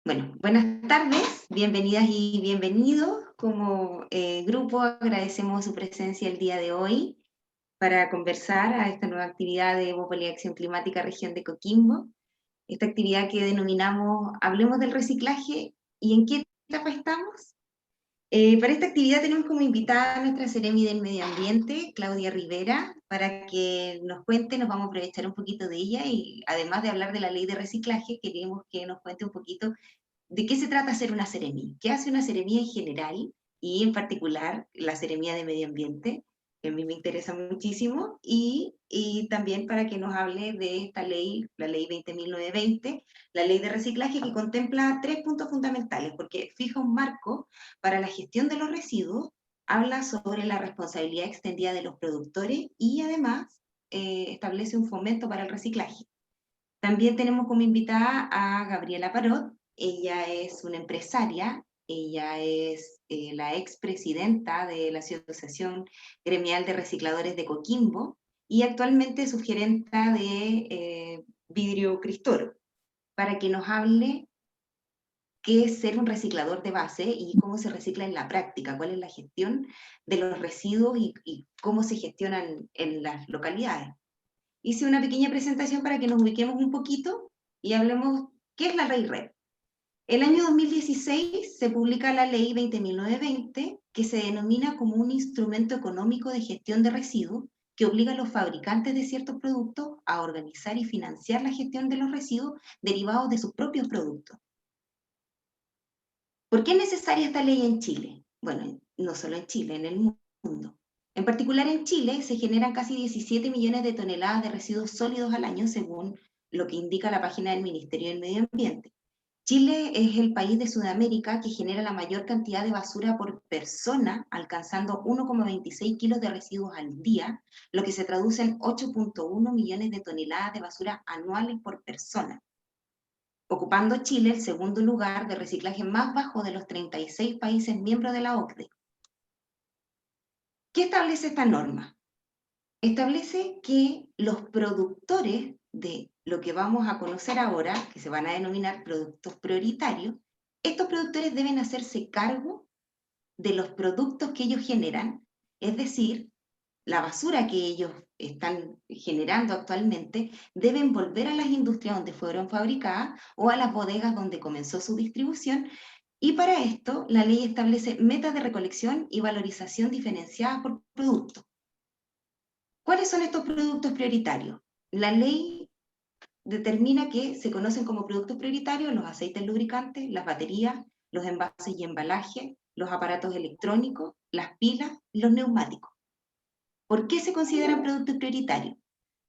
Bueno, buenas tardes, bienvenidas y bienvenidos. Como grupo agradecemos su presencia el día de hoy para conversar a esta nueva actividad de Bópoli Acción Climática Región de Coquimbo. Esta actividad que denominamos Hablemos del reciclaje y en qué etapa estamos. Para esta actividad tenemos como invitada a nuestra Seremi del Medio Ambiente, Claudia Rivera, para que nos cuente, nos vamos a aprovechar un poquito de ella y además de hablar de la ley de reciclaje, queremos que nos cuente un poquito ¿de qué se trata hacer una seremía? ¿Qué hace una seremía en general y en particular la seremía de medio ambiente? Que a mí me interesa muchísimo, y también para que nos hable de esta ley, la ley 20.920, la ley de reciclaje que contempla tres puntos fundamentales, porque fija un marco para la gestión de los residuos, habla sobre la responsabilidad extendida de los productores y además establece un fomento para el reciclaje. También tenemos como invitada a Gabriela Parot. Ella es una empresaria, ella es la expresidenta de la Asociación Gremial de Recicladores de Coquimbo y actualmente es subgerenta de Vidrio Cristoro, para que nos hable qué es ser un reciclador de base y cómo se recicla en la práctica, cuál es la gestión de los residuos y cómo se gestionan en las localidades. Hice una pequeña presentación para que nos ubiquemos un poquito y hablemos qué es la ley RED. El año 2016 se publica la ley 20.920, que se denomina como un instrumento económico de gestión de residuos que obliga a los fabricantes de ciertos productos a organizar y financiar la gestión de los residuos derivados de sus propios productos. ¿Por qué es necesaria esta ley en Chile? Bueno, no solo en Chile, en el mundo. En particular en Chile se generan casi 17 millones de toneladas de residuos sólidos al año, según lo que indica la página del Ministerio del Medio Ambiente. Chile es el país de Sudamérica que genera la mayor cantidad de basura por persona, alcanzando 1,26 kilos de residuos al día, lo que se traduce en 8,1 millones de toneladas de basura anuales por persona, ocupando Chile el segundo lugar de reciclaje más bajo de los 36 países miembros de la OCDE. ¿Qué establece esta norma? Establece que los productores de lo que vamos a conocer ahora, que se van a denominar productos prioritarios, estos productores deben hacerse cargo de los productos que ellos generan, es decir, la basura que ellos están generando actualmente, deben volver a las industrias donde fueron fabricadas o a las bodegas donde comenzó su distribución, y para esto la ley establece metas de recolección y valorización diferenciadas por producto. ¿Cuáles son estos productos prioritarios? La ley determina que se conocen como productos prioritarios los aceites lubricantes, las baterías, los envases y embalajes, los aparatos electrónicos, las pilas y los neumáticos. ¿Por qué se consideran productos prioritarios?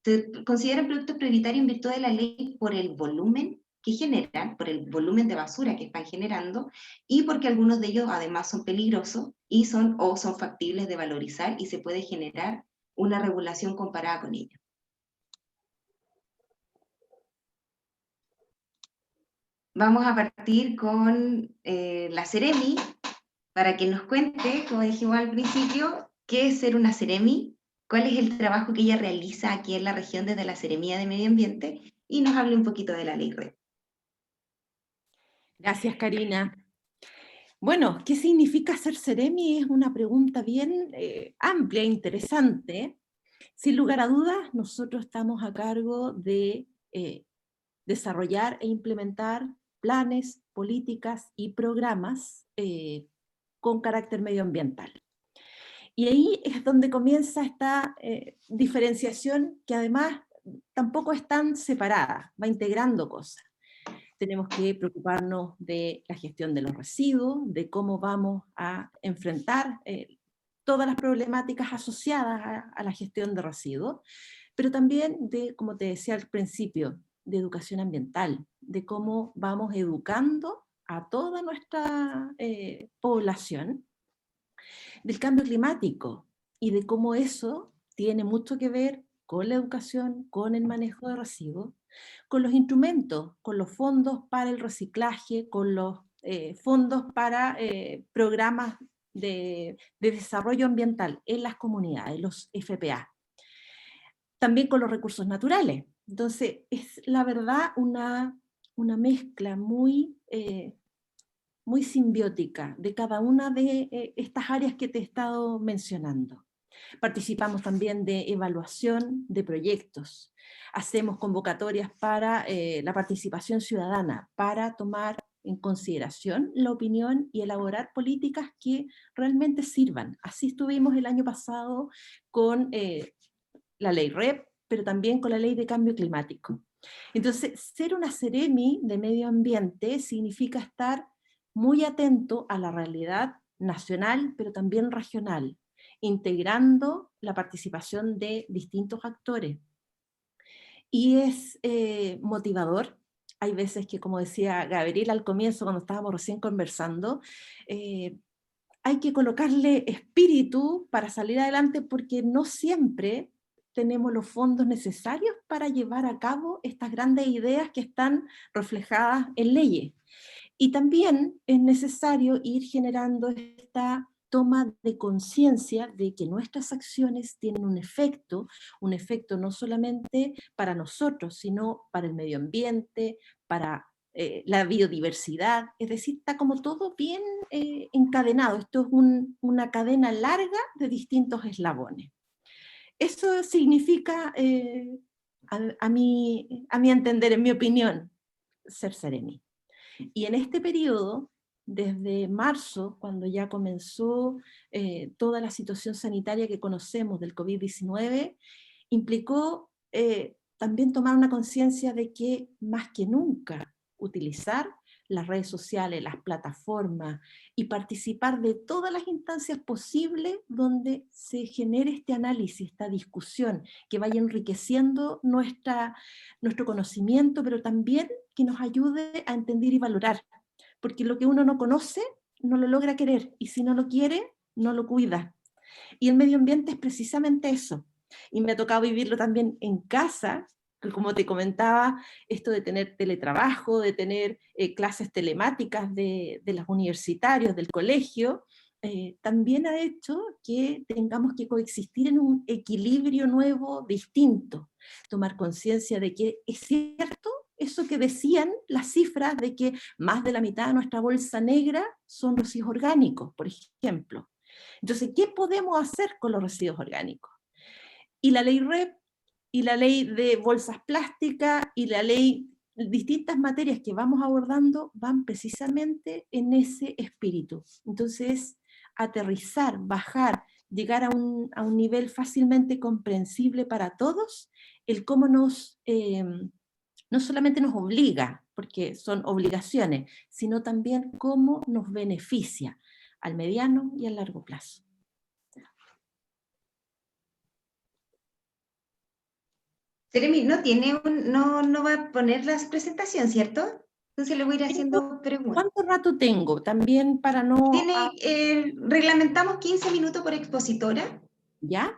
Se consideran productos prioritarios en virtud de la ley por el volumen que generan, por el volumen de basura que están generando, y porque algunos de ellos además son peligrosos y son factibles de valorizar y se puede generar una regulación comparada con ellos. Vamos a partir con la Seremi, para que nos cuente, como dijimos al principio, qué es ser una Seremi, cuál es el trabajo que ella realiza aquí en la región desde la Seremía de Medio Ambiente, y nos hable un poquito de la ley RED. Gracias, Karina. Bueno, ¿qué significa ser Seremi? Es una pregunta bien amplia e interesante. Sin lugar a dudas, nosotros estamos a cargo de desarrollar e implementar planes, políticas y programas con carácter medioambiental. Y ahí es donde comienza esta diferenciación que además tampoco es tan separada, va integrando cosas. Tenemos que preocuparnos de la gestión de los residuos, de cómo vamos a enfrentar todas las problemáticas asociadas a la gestión de residuos, pero también de, como te decía al principio, de educación ambiental, de cómo vamos educando a toda nuestra población del cambio climático y de cómo eso tiene mucho que ver con la educación, con el manejo de residuos, con los instrumentos, con los fondos para el reciclaje, con los fondos para programas de desarrollo ambiental en las comunidades, los FPA. También con los recursos naturales. Entonces, es la verdad una una mezcla muy, muy simbiótica de cada una de estas áreas que te he estado mencionando. Participamos también de evaluación de proyectos. Hacemos convocatorias para la participación ciudadana, para tomar en consideración la opinión y elaborar políticas que realmente sirvan. Así estuvimos el año pasado con la ley REP, pero también con la ley de cambio climático. Entonces, ser una Seremi de medio ambiente significa estar muy atento a la realidad nacional, pero también regional, integrando la participación de distintos actores. Y es motivador. Hay veces que, como decía Gabriel al comienzo, cuando estábamos recién conversando, hay que colocarle espíritu para salir adelante, porque no siempre tenemos los fondos necesarios para llevar a cabo estas grandes ideas que están reflejadas en leyes. Y también es necesario ir generando esta toma de conciencia de que nuestras acciones tienen un efecto no solamente para nosotros, sino para el medio ambiente, para la biodiversidad, es decir, está como todo bien encadenado. Esto es una cadena larga de distintos eslabones. Eso significa, a mi entender, en mi opinión, ser Seremi. Y en este periodo, desde marzo, cuando ya comenzó toda la situación sanitaria que conocemos del COVID-19, implicó también tomar una conciencia de que más que nunca utilizar las redes sociales, las plataformas y participar de todas las instancias posibles donde se genere este análisis, esta discusión, que vaya enriqueciendo nuestro conocimiento, pero también que nos ayude a entender y valorar, porque lo que uno no conoce no lo logra querer, y si no lo quiere, no lo cuida. Y el medio ambiente es precisamente eso. Y me ha tocado vivirlo también en casa, que como te comentaba, esto de tener teletrabajo, de tener clases telemáticas de los universitarios, del colegio, también ha hecho que tengamos que coexistir en un equilibrio nuevo, distinto. Tomar conciencia de que es cierto eso que decían las cifras de que más de la mitad de nuestra bolsa negra son residuos orgánicos, por ejemplo. Entonces, ¿qué podemos hacer con los residuos orgánicos? Y la ley REP, y la ley de bolsas plásticas, y la ley, distintas materias que vamos abordando, van precisamente en ese espíritu. Entonces, aterrizar, bajar, llegar a un nivel fácilmente comprensible para todos, el cómo no solamente nos obliga, porque son obligaciones, sino también cómo nos beneficia al mediano y al largo plazo. Seremi, no va a poner la presentación, ¿cierto? Entonces le voy a ir haciendo preguntas. ¿Cuánto rato tengo? También para no... Reglamentamos 15 minutos por expositora. ¿Ya?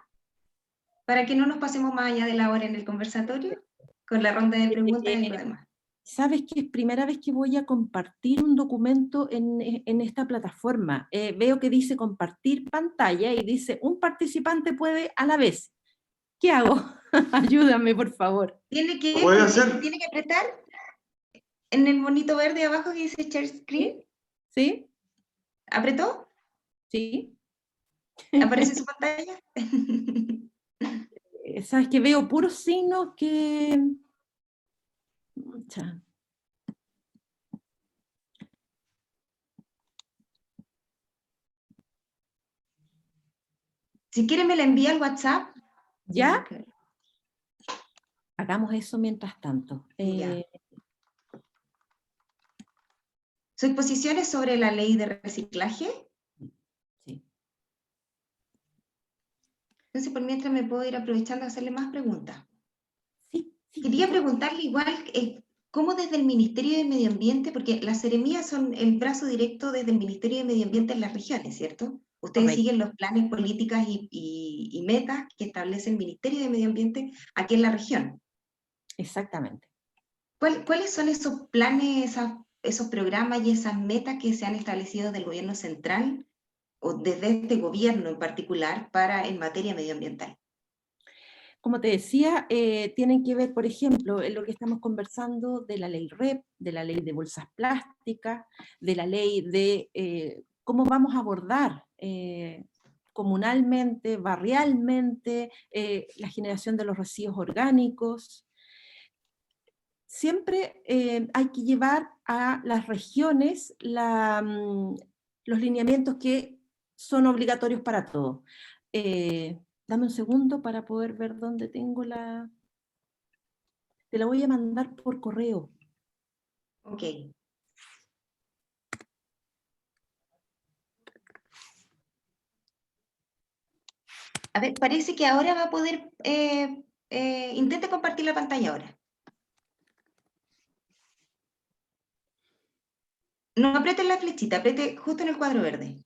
Para que no nos pasemos más allá de la hora en el conversatorio, con la ronda de preguntas y lo demás. Sabes que es primera vez que voy a compartir un documento en esta plataforma. Veo que dice compartir pantalla y dice un participante puede a la vez. ¿Qué hago? Ayúdame, por favor. Tiene que apretar en el monito verde abajo que dice Share Screen. ¿Sí? ¿Apretó? Sí. ¿Aparece su pantalla? Sabes que veo puros signos que... Si quiere me la envía al WhatsApp. ¿Ya? Hagamos eso mientras tanto. ¿Su exposición es sobre la ley de reciclaje? Sí. Entonces, por mientras me puedo ir aprovechando a hacerle más preguntas. Sí. Quería preguntarle igual, ¿cómo desde el Ministerio de Medio Ambiente, porque las seremías son el brazo directo desde el Ministerio de Medio Ambiente en las regiones, ¿cierto? Ustedes Correcto. siguen los planes, políticas y metas que establece el Ministerio de Medio Ambiente aquí en la región. Exactamente. ¿Cuáles son esos planes, esos programas y esas metas que se han establecido del gobierno central o desde este gobierno en particular en materia medioambiental? como te decía, tienen que ver, por ejemplo, en lo que estamos conversando de la ley REP, de la ley de bolsas plásticas, de la ley de cómo vamos a abordar comunalmente, barrialmente, la generación de los residuos orgánicos. Siempre hay que llevar a las regiones los lineamientos que son obligatorios para todos. Dame un segundo para poder ver dónde tengo la... Te la voy a mandar por correo. Ok. A ver, parece que ahora va a poder... intente compartir la pantalla ahora. No apriete la flechita, apriete justo en el cuadro verde.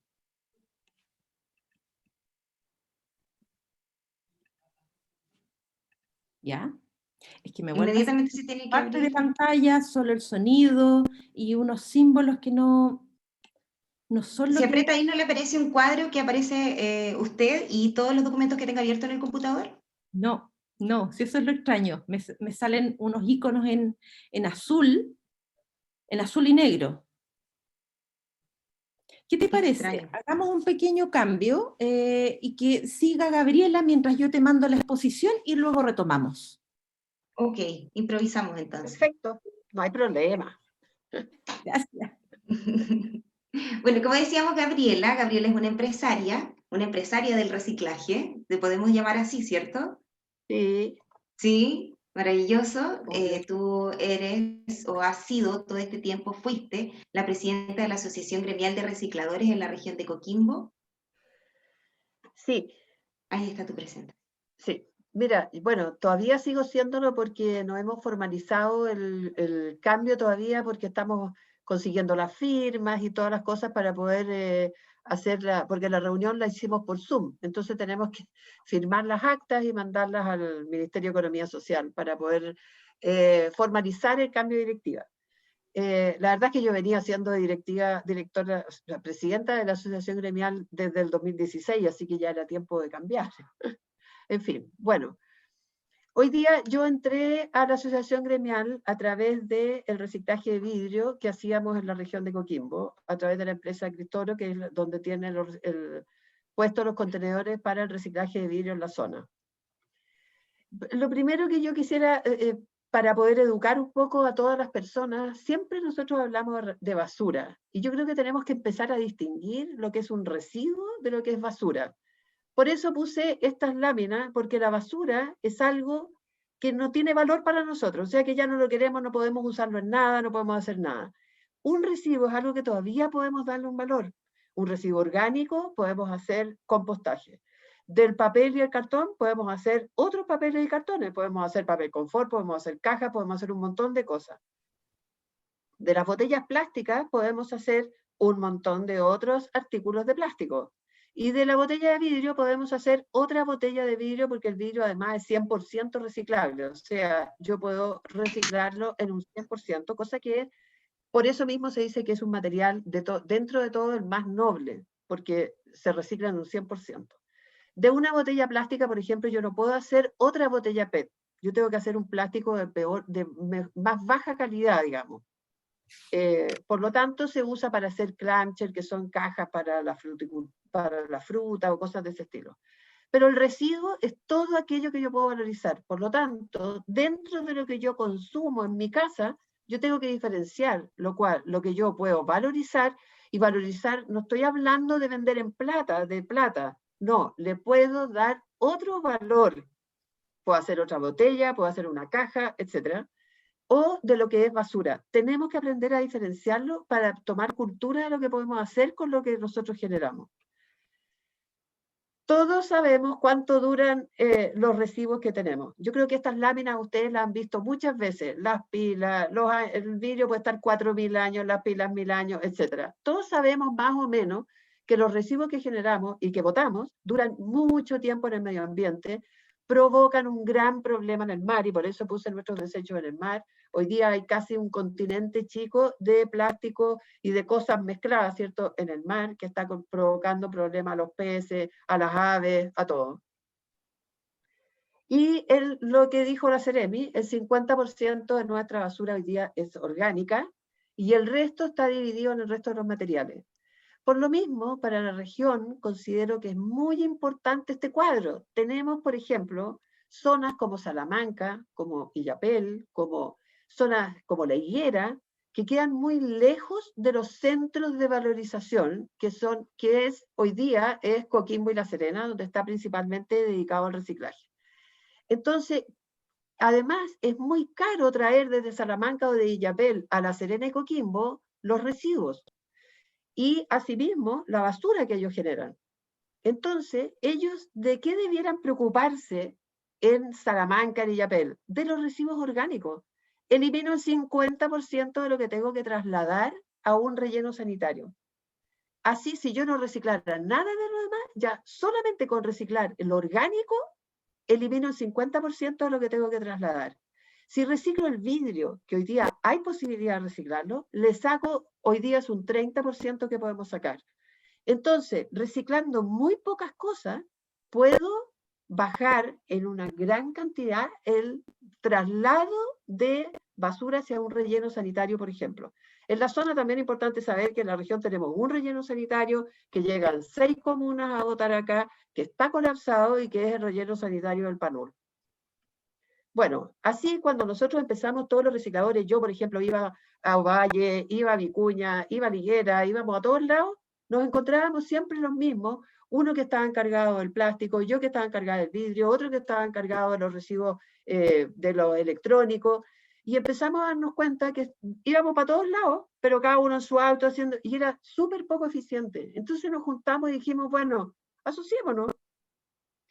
¿Ya? Es que me vuelve a hacer Inmediatamente se tiene que parte de abrir. pantalla, solo el sonido y unos símbolos que no son lo Si que... aprieta ahí, ¿no le aparece un cuadro que aparece usted y todos los documentos que tenga abierto en el computador? No, no, si eso es lo extraño. Me salen unos iconos en azul y negro. ¿Qué te Qué parece? extraño. Hagamos un pequeño cambio y que siga Gabriela mientras yo te mando la exposición y luego retomamos. Ok, improvisamos entonces. Perfecto, no hay problema. Gracias. Bueno, como decíamos, Gabriela es una empresaria del reciclaje, le podemos llamar así, ¿cierto? Sí, Sí, maravilloso. obvio. Tú eres o has sido todo este tiempo, fuiste la presidenta de la Asociación Gremial de Recicladores en la región de Coquimbo. Sí, Ahí está tu presente. sí. Mira, bueno, todavía sigo siéndolo porque no hemos formalizado el cambio todavía porque estamos consiguiendo las firmas y todas las cosas para poder hacerla, porque la reunión la hicimos por Zoom, entonces tenemos que firmar las actas y mandarlas al Ministerio de Economía Social para poder formalizar el cambio de directiva. La verdad es que yo venía siendo directora, la presidenta de la Asociación Gremial desde el 2016, así que ya era tiempo de cambiar. En fin, bueno, hoy día yo entré a la Asociación Gremial a través del reciclaje de vidrio que hacíamos en la región de Coquimbo, a través de la empresa Cristoro, que es donde tienen puestos los contenedores para el reciclaje de vidrio en la zona. Lo primero que yo quisiera, para poder educar un poco a todas las personas, siempre nosotros hablamos de basura, y yo creo que tenemos que empezar a distinguir lo que es un residuo de lo que es basura. Por eso puse estas láminas, porque la basura es algo que no tiene valor para nosotros, o sea que ya no lo queremos, no podemos usarlo en nada, no podemos hacer nada. Un residuo es algo que todavía podemos darle un valor. Un residuo orgánico podemos hacer compostaje. Del papel y el cartón podemos hacer otros papeles y cartones, podemos hacer papel confort, podemos hacer cajas, podemos hacer un montón de cosas. De las botellas plásticas podemos hacer un montón de otros artículos de plástico. Y de la botella de vidrio podemos hacer otra botella de vidrio porque el vidrio además es 100% reciclable. O sea, yo puedo reciclarlo en un 100%, cosa que por eso mismo se dice que es un material dentro de todo el más noble, porque se recicla en un 100%. De una botella plástica, por ejemplo, yo no puedo hacer otra botella PET. Yo tengo que hacer un plástico de más baja calidad, digamos. Por lo tanto, se usa para hacer clamshell, que son cajas para la fruta o cosas de ese estilo. Pero el residuo es todo aquello que yo puedo valorizar. Por lo tanto, dentro de lo que yo consumo en mi casa, yo tengo que diferenciar lo que yo puedo valorizar, y valorizar, no estoy hablando de vender en plata, no, le puedo dar otro valor. Puedo hacer otra botella, puedo hacer una caja, etcétera, o de lo que es basura. Tenemos que aprender a diferenciarlo para tomar cultura de lo que podemos hacer con lo que nosotros generamos. Todos sabemos cuánto duran los residuos que tenemos. Yo creo que estas láminas ustedes las han visto muchas veces. Las pilas, el vidrio puede estar 4.000 años, las pilas 1.000 años, etc. Todos sabemos más o menos que los residuos que generamos y que botamos duran mucho tiempo en el medio ambiente, provocan un gran problema en el mar, y por eso puse nuestros desechos en el mar. Hoy día hay casi un continente chico de plástico y de cosas mezcladas, ¿cierto?, en el mar, que está provocando problemas a los peces, a las aves, a todo. Y lo que dijo la Ceremi, el 50% de nuestra basura hoy día es orgánica y el resto está dividido en el resto de los materiales. Por lo mismo, para la región considero que es muy importante este cuadro. Tenemos, por ejemplo, zonas como Salamanca, como Illapel, como zonas como La Higuera, que quedan muy lejos de los centros de valorización, que hoy día es Coquimbo y La Serena, donde está principalmente dedicado al reciclaje. Entonces, además, es muy caro traer desde Salamanca o de Illapel a La Serena y Coquimbo los residuos y asimismo la basura que ellos generan. Entonces, ellos, ¿de qué debieran preocuparse en Salamanca, en Illapel? De los residuos orgánicos. Elimino el 50% de lo que tengo que trasladar a un relleno sanitario. Así, si yo no reciclara nada de lo demás, ya solamente con reciclar el orgánico, elimino el 50% de lo que tengo que trasladar. Si reciclo el vidrio, que hoy día hay posibilidad de reciclarlo, le saco, hoy día es un 30% que podemos sacar. Entonces, reciclando muy pocas cosas, puedo bajar en una gran cantidad el traslado de basura hacia un relleno sanitario, por ejemplo. En la zona también es importante saber que en la región tenemos un relleno sanitario, que llegan 6 comunas a votar acá, que está colapsado y que es el relleno sanitario del Panul. Bueno, así cuando nosotros empezamos todos los recicladores, yo por ejemplo iba a Ovalle, iba a Vicuña, iba a Liguera, íbamos a todos lados, nos encontrábamos siempre los mismos, uno que estaba encargado del plástico, yo que estaba encargado del vidrio, otro que estaba encargado de los residuos de los electrónicos, y empezamos a darnos cuenta que íbamos para todos lados, pero cada uno en su auto haciendo, y era súper poco eficiente. Entonces nos juntamos y dijimos, bueno, asociémonos.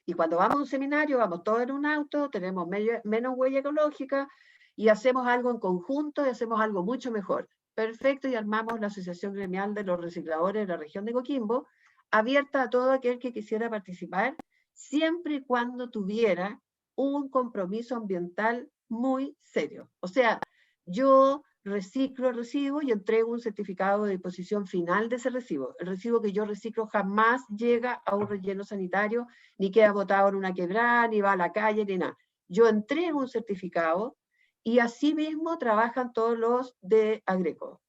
Y cuando vamos a un seminario, vamos todos en un auto, tenemos menos huella ecológica y hacemos algo en conjunto y hacemos algo mucho mejor. Perfecto, y armamos la Asociación Gremial de los Recicladores de la región de Coquimbo, abierta a todo aquel que quisiera participar, siempre y cuando tuviera un compromiso ambiental muy serio. O sea, yo reciclo el residuo y entrego un certificado de disposición final de ese residuo. El residuo que yo reciclo jamás llega a un relleno sanitario, ni queda botado en una quebrada, ni va a la calle, ni nada. Yo entrego un certificado y así mismo trabajan todos los de Agreco.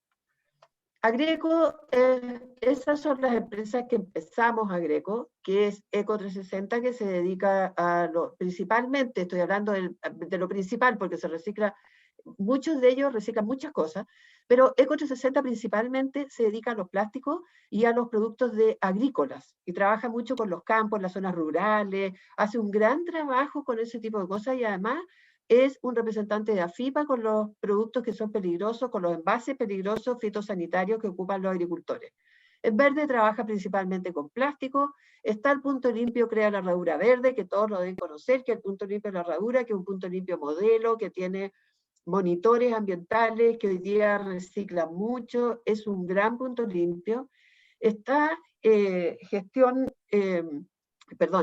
Agreco, esas son las empresas que empezamos Agreco, que es Eco360, que se dedica a principalmente, estoy hablando de lo principal porque se recicla, muchos de ellos reciclan muchas cosas, pero Eco360 principalmente se dedica a los plásticos y a los productos agrícolas, y trabaja mucho con los campos, las zonas rurales, hace un gran trabajo con ese tipo de cosas y además es un representante de AFIPA con los productos que son peligrosos, con los envases peligrosos fitosanitarios que ocupan los agricultores. En Verde trabaja principalmente con plástico. Está el Punto Limpio Crea la Herradura Verde, que todos lo deben conocer, que es el Punto Limpio de la Herradura, que es un punto limpio modelo, que tiene monitores ambientales, que hoy día reciclan mucho, es un gran punto limpio. Está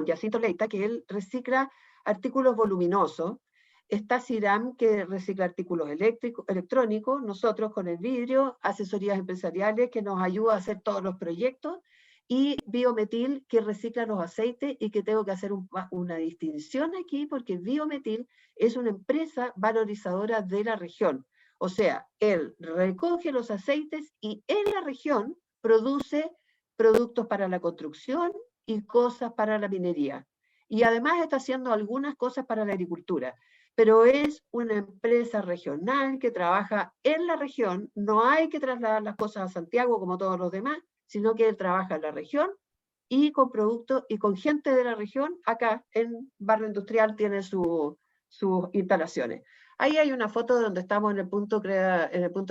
Jacinto Leita, que él recicla artículos voluminosos. Está CIRAM, que recicla artículos electrónicos, nosotros con el vidrio, asesorías empresariales que nos ayuda a hacer todos los proyectos, y Biometil, que recicla los aceites, y que tengo que hacer una distinción aquí porque Biometil es una empresa valorizadora de la región. O sea, él recoge los aceites y en la región produce productos para la construcción y cosas para la minería. Y además está haciendo algunas cosas para la agricultura. Pero es una empresa regional que trabaja en la región, no hay que trasladar las cosas a Santiago como todos los demás, sino que él trabaja en la región y con productos y con gente de la región. Acá en Barrio Industrial tiene sus instalaciones. Ahí hay una foto donde estamos en el punto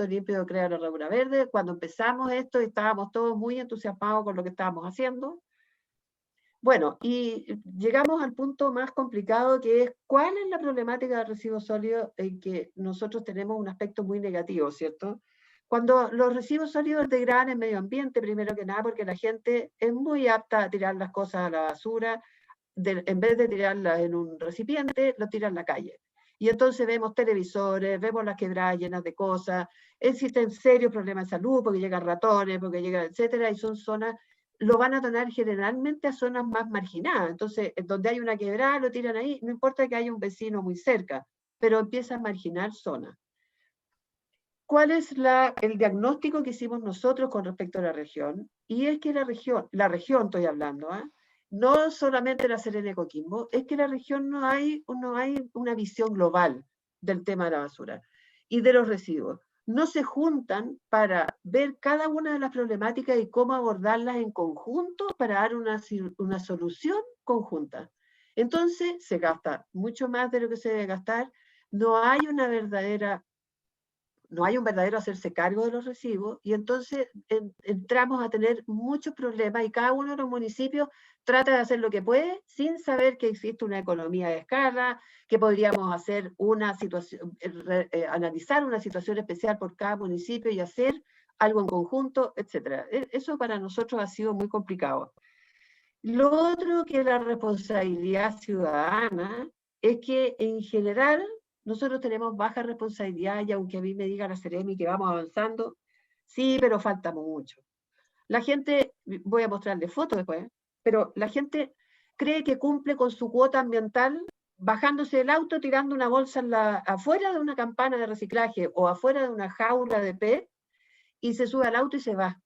limpio de Crea la Herradura Verde. Cuando empezamos esto estábamos todos muy entusiasmados con lo que estábamos haciendo. Bueno, y llegamos al punto más complicado, que es cuál es la problemática del residuo sólido, en que nosotros tenemos un aspecto muy negativo, ¿cierto? Cuando los residuos sólidos degradan el medio ambiente, primero que nada, porque la gente es muy apta a tirar las cosas a la basura, en vez de tirarlas en un recipiente, lo tiran en la calle. Y entonces vemos televisores, vemos las quebradas llenas de cosas, existen serios problemas de salud, porque llegan ratones, porque llegan, etcétera, y son zonas lo van a donar generalmente a zonas más marginadas. Entonces, donde hay una quebrada, lo tiran ahí, no importa que haya un vecino muy cerca, pero empieza a marginar zonas. ¿Cuál es el diagnóstico que hicimos nosotros con respecto a la región? Y es que la región estoy hablando, no solamente la Serena de Coquimbo, es que la región no hay una visión global del tema de la basura y de los residuos. No se juntan para ver cada una de las problemáticas y cómo abordarlas en conjunto para dar una solución conjunta. Entonces se gasta mucho más de lo que se debe gastar, no hay un verdadero hacerse cargo de los residuos y entonces entramos a tener muchos problemas y cada uno de los municipios trata de hacer lo que puede sin saber que existe una economía de escala, que podríamos hacer una situación, analizar una situación especial por cada municipio y hacer algo en conjunto, etc. Eso para nosotros ha sido muy complicado. Lo otro que la responsabilidad ciudadana es que en general nosotros tenemos baja responsabilidad y aunque a mí me diga la Seremi que vamos avanzando, sí, pero falta mucho. La gente, voy a mostrarle fotos después, pero la gente cree que cumple con su cuota ambiental bajándose del auto, tirando una bolsa afuera de una campana de reciclaje o afuera de una jaula de pez y se sube al auto y se va.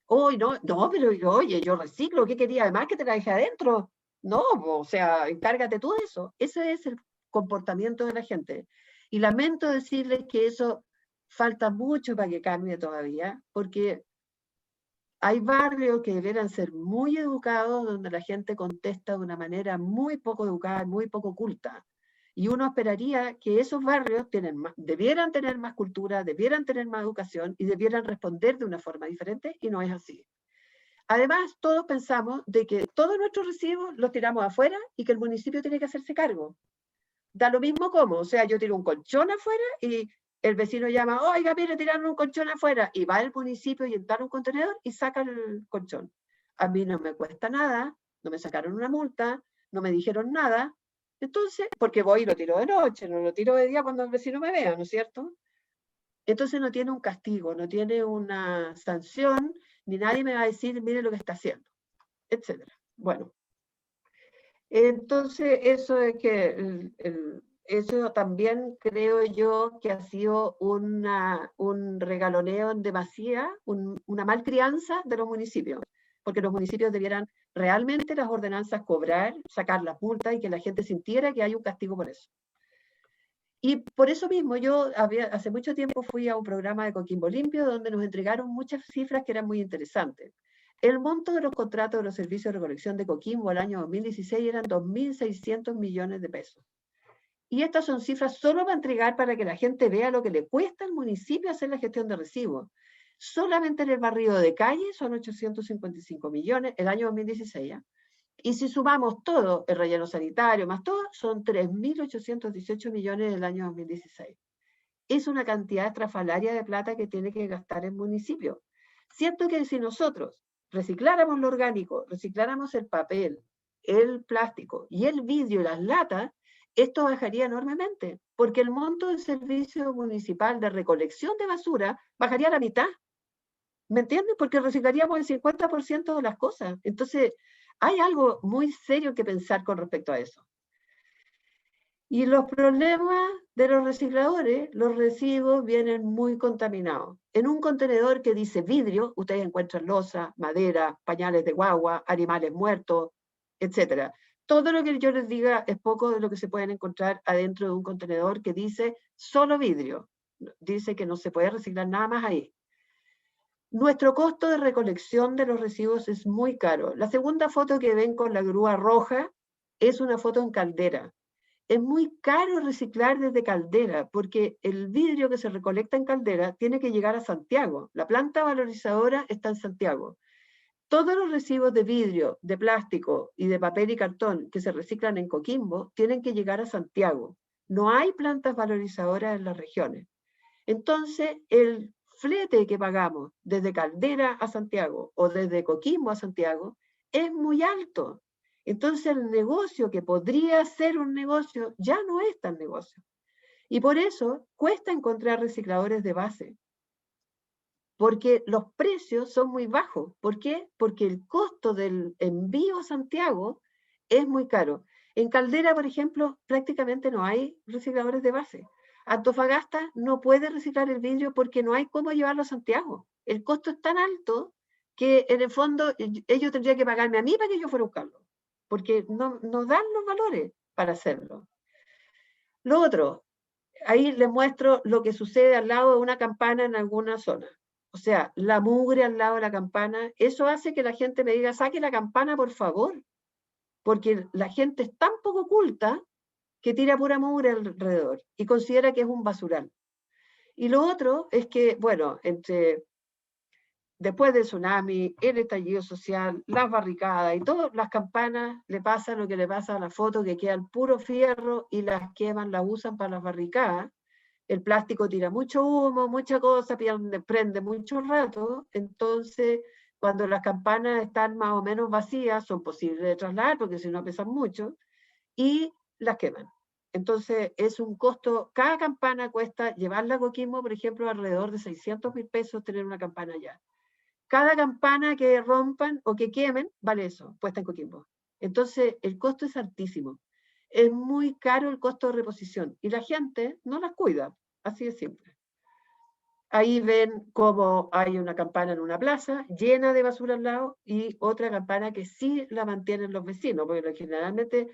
Hoy no, pero oye, yo reciclo, ¿qué quería? Además que te la dejé adentro. No, o sea, encárgate tú de eso. Ese es el comportamiento de la gente. Y lamento decirles que eso falta mucho para que cambie todavía, porque hay barrios que deberían ser muy educados, donde la gente contesta de una manera muy poco educada, muy poco culta. Y uno esperaría que esos barrios debieran tener más cultura, debieran tener más educación y debieran responder de una forma diferente, y no es así. Además, todos pensamos de que todos nuestros residuos los tiramos afuera y que el municipio tiene que hacerse cargo. Da lo mismo como, o sea, yo tiro un colchón afuera y el vecino llama, oiga, mire, tiraron un colchón afuera, y va al municipio y entra un contenedor y saca el colchón. A mí no me cuesta nada, no me sacaron una multa, no me dijeron nada, entonces, porque voy y lo tiro de noche, no lo tiro de día cuando el vecino me vea, ¿no es cierto? Entonces no tiene un castigo, no tiene una sanción, ni nadie me va a decir, mire lo que está haciendo, etc. Bueno, entonces eso es que eso también creo yo que ha sido un regaloneo en demasía, una malcrianza de los municipios, porque los municipios debieran realmente las ordenanzas cobrar, sacar las multas y que la gente sintiera que hay un castigo por eso. Y por eso mismo yo hace mucho tiempo fui a un programa de Coquimbo Limpio donde nos entregaron muchas cifras que eran muy interesantes. El monto de los contratos de los servicios de recolección de Coquimbo al año 2016 eran 2.600 millones de pesos. Y estas son cifras solo para entregar para que la gente vea lo que le cuesta al municipio hacer la gestión de residuos. Solamente en el barrio de Calle son 855 millones el año 2016. Y si sumamos todo, el relleno sanitario más todo, son 3.818 millones del año 2016. Es una cantidad estrafalaria de plata que tiene que gastar el municipio. Siento que si nosotros recicláramos lo orgánico, recicláramos el papel, el plástico y el vidrio y las latas, esto bajaría enormemente, porque el monto del servicio municipal de recolección de basura bajaría a la mitad. ¿Me entiendes? Porque reciclaríamos el 50% de las cosas. Entonces, hay algo muy serio que pensar con respecto a eso. Y los problemas de los recicladores, los residuos vienen muy contaminados. En un contenedor que dice vidrio, ustedes encuentran losa, madera, pañales de guagua, animales muertos, etc. Todo lo que yo les diga es poco de lo que se pueden encontrar adentro de un contenedor que dice solo vidrio. Dice que no se puede reciclar nada más ahí. Nuestro costo de recolección de los residuos es muy caro. La segunda foto que ven con la grúa roja es una foto en Caldera. Es muy caro reciclar desde Caldera porque el vidrio que se recolecta en Caldera tiene que llegar a Santiago. La planta valorizadora está en Santiago. Todos los residuos de vidrio, de plástico y de papel y cartón que se reciclan en Coquimbo tienen que llegar a Santiago. No hay plantas valorizadoras en las regiones. Entonces, el flete que pagamos desde Caldera a Santiago o desde Coquimbo a Santiago es muy alto. Entonces el negocio que podría ser un negocio ya no es tan negocio. Y por eso cuesta encontrar recicladores de base. porque los precios son muy bajos. ¿Por qué? Porque el costo del envío a Santiago es muy caro. En Caldera, por ejemplo, prácticamente no hay recicladores de base. Antofagasta no puede reciclar el vidrio porque no hay cómo llevarlo a Santiago. El costo es tan alto que en el fondo ellos tendrían que pagarme a mí para que yo fuera a buscarlo, porque no dan los valores para hacerlo. Lo otro, ahí les muestro lo que sucede al lado de una campana en alguna zona. O sea, la mugre al lado de la campana, eso hace que la gente me diga, saque la campana, por favor, porque la gente es tan poco culta que tira pura mugre alrededor y considera que es un basural. Y lo otro es que, bueno, después del tsunami, el estallido social, las barricadas y todas las campanas, le pasa lo que le pasa a la foto, que queda el puro fierro y las queman, las usan para las barricadas. El plástico tira mucho humo, mucha cosa, prende mucho rato, entonces cuando las campanas están más o menos vacías, son posibles de trasladar, porque si no pesan mucho, y las queman. Entonces es un costo, cada campana cuesta, llevarla a Coquimbo, por ejemplo, alrededor de 600.000 pesos tener una campana allá. Cada campana que rompan o que quemen, vale eso, puesta en Coquimbo. Entonces el costo es altísimo. Es muy caro el costo de reposición y la gente no las cuida, así de simple. Ahí ven cómo hay una campana en una plaza llena de basura al lado y otra campana que sí la mantienen los vecinos, porque generalmente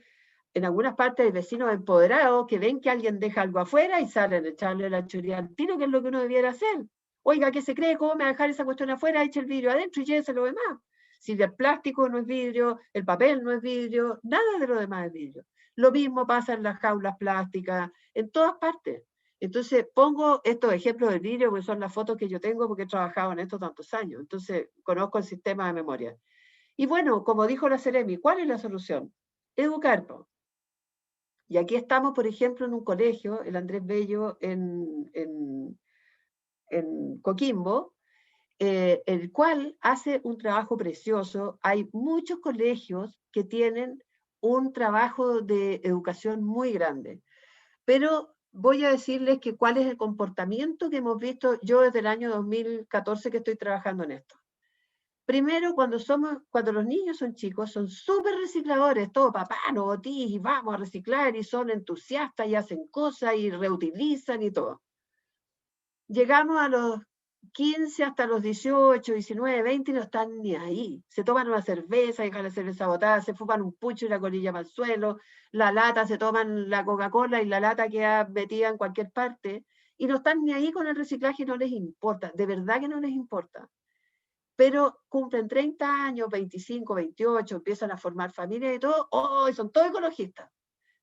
en algunas partes hay vecinos empoderados que ven que alguien deja algo afuera y salen a echarle la choría al tiro, que es lo que uno debiera hacer. Oiga, ¿qué se cree? ¿Cómo me va a dejar esa cuestión afuera? Eche el vidrio adentro y llévese lo demás. Si el plástico no es vidrio, el papel no es vidrio, nada de lo demás es vidrio. Lo mismo pasa en las jaulas plásticas, en todas partes. Entonces, pongo estos ejemplos del vidrio porque son las fotos que yo tengo porque he trabajado en esto tantos años. Entonces, conozco el sistema de memoria. Y bueno, como dijo la Ceremi, ¿cuál es la solución? Educar. Y aquí estamos, por ejemplo, en un colegio, el Andrés Bello en Coquimbo, el cual hace un trabajo precioso. Hay muchos colegios que tienen un trabajo de educación muy grande. Pero voy a decirles que cuál es el comportamiento que hemos visto yo desde el año 2014 que estoy trabajando en esto. Primero, cuando los niños son chicos, son súper recicladores, todo papá, no botís, y vamos a reciclar, y son entusiastas, y hacen cosas, y reutilizan, y todo. Llegamos a los 15 hasta los 18, 19, 20, y no están ni ahí. Se toman una cerveza, dejan la cerveza botada, se fuman un pucho y la colilla para el suelo, la lata, se toman la Coca-Cola y la lata queda metida en cualquier parte, y no están ni ahí con el reciclaje, no les importa, de verdad que no les importa. Pero cumplen 30 años, 25, 28, empiezan a formar familia y todo, ¡oh! Son todos ecologistas.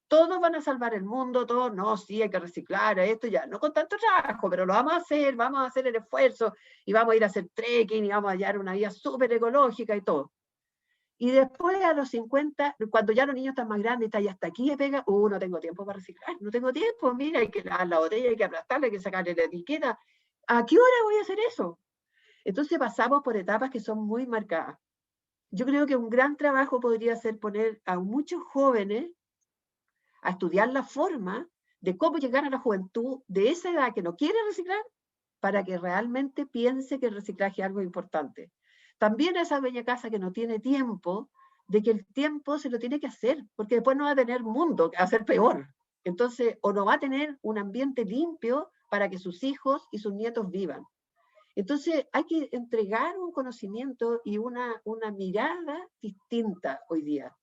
Todos van a salvar el mundo, todos, no, sí, hay que reciclar esto ya, no con tanto trabajo, pero lo vamos a hacer el esfuerzo, y vamos a ir a hacer trekking, y vamos a hallar una vida súper ecológica y todo. Y después a los 50, cuando ya los niños están más grandes, están ya hasta aquí, pega, no tengo tiempo para reciclar, no tengo tiempo, mira, hay que lavar la botella, hay que aplastarla, hay que sacarle la etiqueta. ¿A qué hora voy a hacer eso? Entonces pasamos por etapas que son muy marcadas. Yo creo que un gran trabajo podría ser poner a muchos jóvenes a estudiar la forma de cómo llegar a la juventud de esa edad que no quiere reciclar para que realmente piense que el reciclaje es algo importante. También a esa bella casa que no tiene tiempo, de que el tiempo se lo tiene que hacer, porque después no va a tener mundo, va a ser peor. Entonces, o no va a tener un ambiente limpio para que sus hijos y sus nietos vivan. Entonces hay que entregar un conocimiento y una mirada distinta hoy día.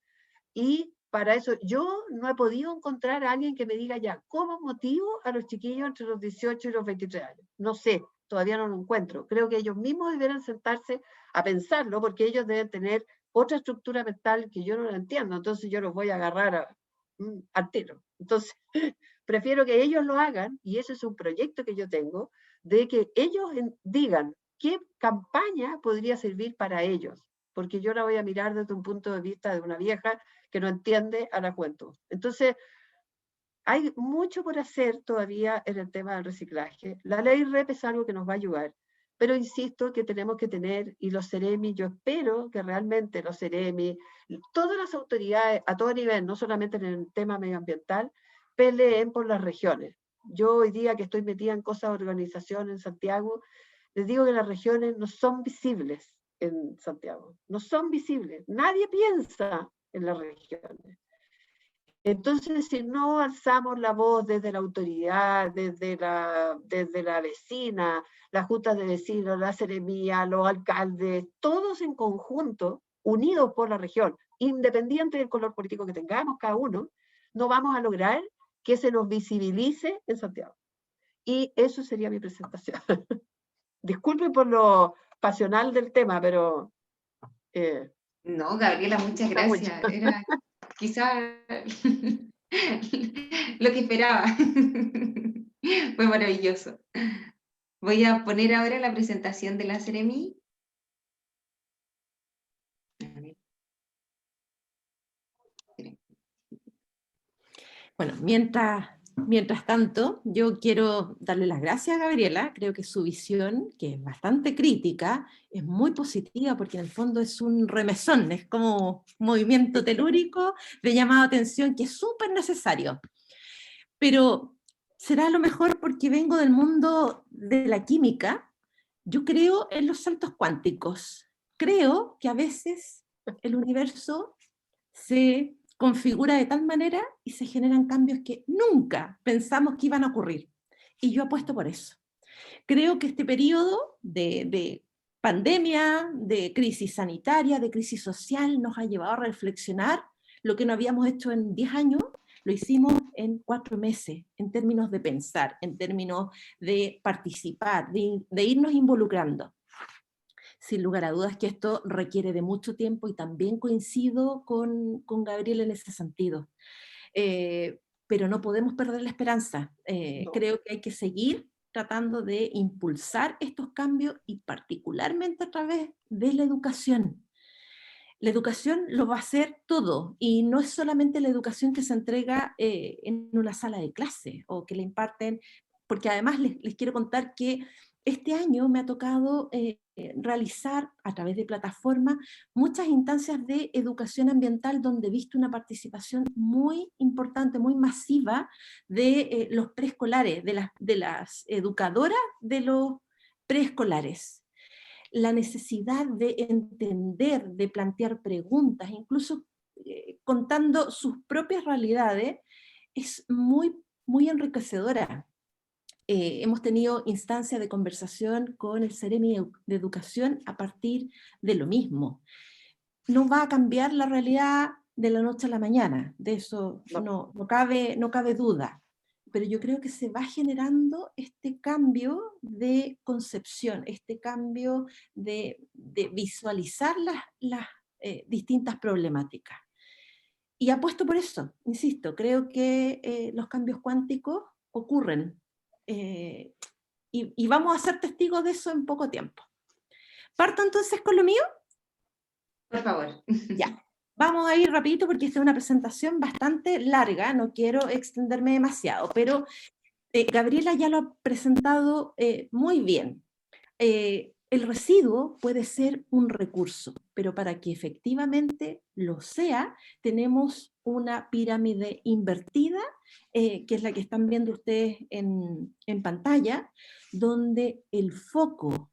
Y para eso yo no he podido encontrar a alguien que me diga ya, ¿cómo motivo a los chiquillos entre los 18 y los 23 años? No sé, todavía no lo encuentro. Creo que ellos mismos deberán sentarse a pensarlo porque ellos deben tener otra estructura mental que yo no la entiendo. Entonces yo los voy a agarrar al tiro. Entonces prefiero que ellos lo hagan y ese es un proyecto que yo tengo de que ellos digan qué campaña podría servir para ellos, porque yo la voy a mirar desde un punto de vista de una vieja que no entiende a la juventud. Entonces, hay mucho por hacer todavía en el tema del reciclaje. La ley REP es algo que nos va a ayudar, pero insisto que tenemos que tener, y los Ceremi, yo espero que realmente los Ceremi, todas las autoridades a todo nivel, no solamente en el tema medioambiental, peleen por las regiones. Yo hoy día que estoy metida en cosas de organización en Santiago, les digo que las regiones no son visibles en Santiago, no son visibles, nadie piensa en las regiones. Entonces, si no alzamos la voz desde la autoridad, desde la vecina, las juntas de vecinos, la seremía, los alcaldes, todos en conjunto, unidos por la región, independiente del color político que tengamos cada uno, no vamos a lograr que se nos visibilice en Santiago. Y eso sería mi presentación. Disculpen por lo pasional del tema, pero... No, Gabriela, muchas gracias. Era quizá lo que esperaba. Fue maravilloso. Voy a poner ahora la presentación de la Seremi. Bueno, mientras tanto, yo quiero darle las gracias a Gabriela. Creo que su visión, que es bastante crítica, es muy positiva porque en el fondo es un remesón, es como un movimiento telúrico de llamado de atención que es súper necesario. Pero será a lo mejor porque vengo del mundo de la química. Yo creo en los saltos cuánticos. Creo que a veces el universo se configura de tal manera y se generan cambios que nunca pensamos que iban a ocurrir. Y yo apuesto por eso. Creo que este periodo de pandemia, de crisis sanitaria, de crisis social, nos ha llevado a reflexionar lo que no habíamos hecho en 10 años, lo hicimos en 4 meses, en términos de pensar, en términos de participar, de irnos involucrando. Sin lugar a dudas que esto requiere de mucho tiempo y también coincido con Gabriel en ese sentido. Pero no podemos perder la esperanza. No. Creo que hay que seguir tratando de impulsar estos cambios y particularmente a través de la educación. La educación lo va a hacer todo y no es solamente la educación que se entrega en una sala de clase o que le imparten, porque además les quiero contar que este año me ha tocado realizar a través de plataformas muchas instancias de educación ambiental donde he visto una participación muy importante, muy masiva de los preescolares, de las educadoras de los preescolares. La necesidad de entender, de plantear preguntas, incluso contando sus propias realidades, es muy, muy enriquecedora. Hemos tenido instancias de conversación con el Seremi de Educación a partir de lo mismo. No va a cambiar la realidad de la noche a la mañana, de eso no cabe duda, pero yo creo que se va generando este cambio de concepción, este cambio de visualizar las distintas problemáticas. Y apuesto por eso, insisto, creo que los cambios cuánticos ocurren y vamos a ser testigos de eso en poco tiempo. ¿Parto entonces con lo mío? Por favor. Ya. Vamos a ir rapidito porque esta es una presentación bastante larga, no quiero extenderme demasiado, pero Gabriela ya lo ha presentado muy bien. El residuo puede ser un recurso, pero para que efectivamente lo sea, tenemos una pirámide invertida, que es la que están viendo ustedes en pantalla, donde el foco,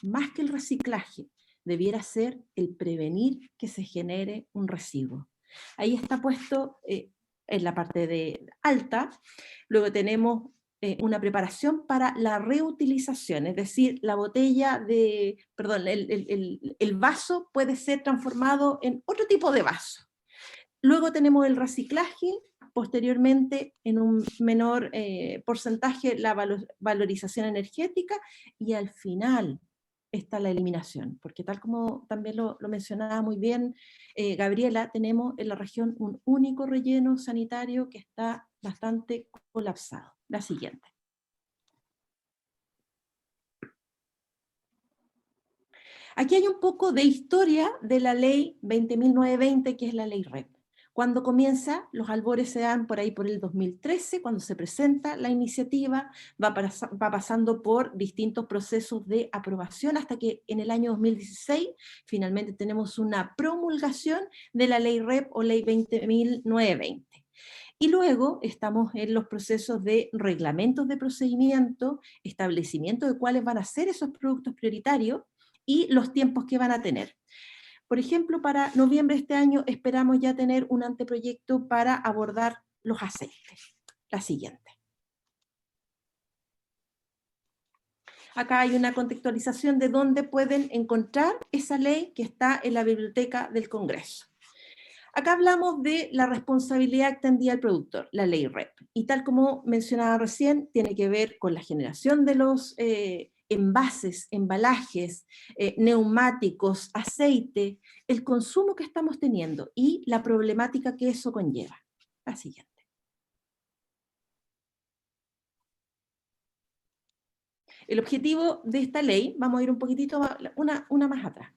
más que el reciclaje, debiera ser el prevenir que se genere un residuo. Ahí está puesto en la parte de alta. Luego tenemos una preparación para la reutilización, es decir, la botella el vaso puede ser transformado en otro tipo de vaso. Luego tenemos el reciclaje, posteriormente en un menor porcentaje la valorización energética y al final está la eliminación, porque tal como también lo mencionaba muy bien Gabriela, tenemos en la región un único relleno sanitario que está bastante colapsado. La siguiente. Aquí hay un poco de historia de la ley 20.920, que es la ley REP. Cuando comienza, los albores se dan por ahí por el 2013, cuando se presenta la iniciativa, va pasando por distintos procesos de aprobación hasta que en el año 2016 finalmente tenemos una promulgación de la ley REP o ley 20.920. Y luego estamos en los procesos de reglamentos de procedimiento, establecimiento de cuáles van a ser esos productos prioritarios y los tiempos que van a tener. Por ejemplo, para noviembre de este año esperamos ya tener un anteproyecto para abordar los aceites. La siguiente. Acá hay una contextualización de dónde pueden encontrar esa ley que está en la biblioteca del Congreso. Acá hablamos de la responsabilidad extendida al productor, la ley REP. Y tal como mencionaba recién, tiene que ver con la generación de los envases, embalajes, neumáticos, aceite, el consumo que estamos teniendo y la problemática que eso conlleva. La siguiente. El objetivo de esta ley, vamos a ir un poquitito, una más atrás,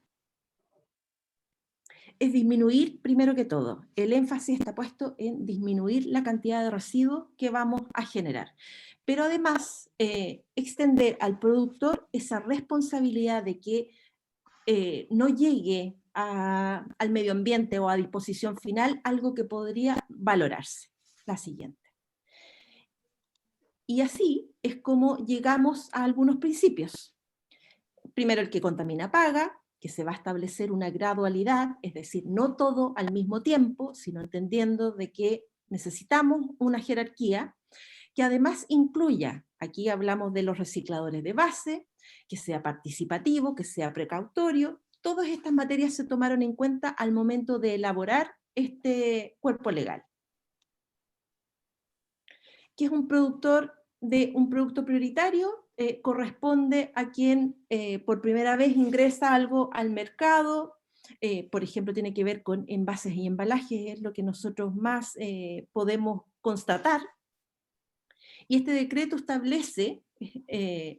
es disminuir, primero que todo, el énfasis está puesto en disminuir la cantidad de residuos que vamos a generar. Pero además, extender al productor esa responsabilidad de que no llegue al medio ambiente o a disposición final algo que podría valorarse. La siguiente. Y así es como llegamos a algunos principios. Primero, el que contamina paga, que se va a establecer una gradualidad, es decir, no todo al mismo tiempo, sino entendiendo de que necesitamos una jerarquía que además incluya, aquí hablamos de los recicladores de base, que sea participativo, que sea precautorio. Todas estas materias se tomaron en cuenta al momento de elaborar este cuerpo legal. ¿Qué es un productor de un producto prioritario? Corresponde a quien por primera vez ingresa algo al mercado, por ejemplo, tiene que ver con envases y embalajes, es lo que nosotros más podemos constatar. Y este decreto establece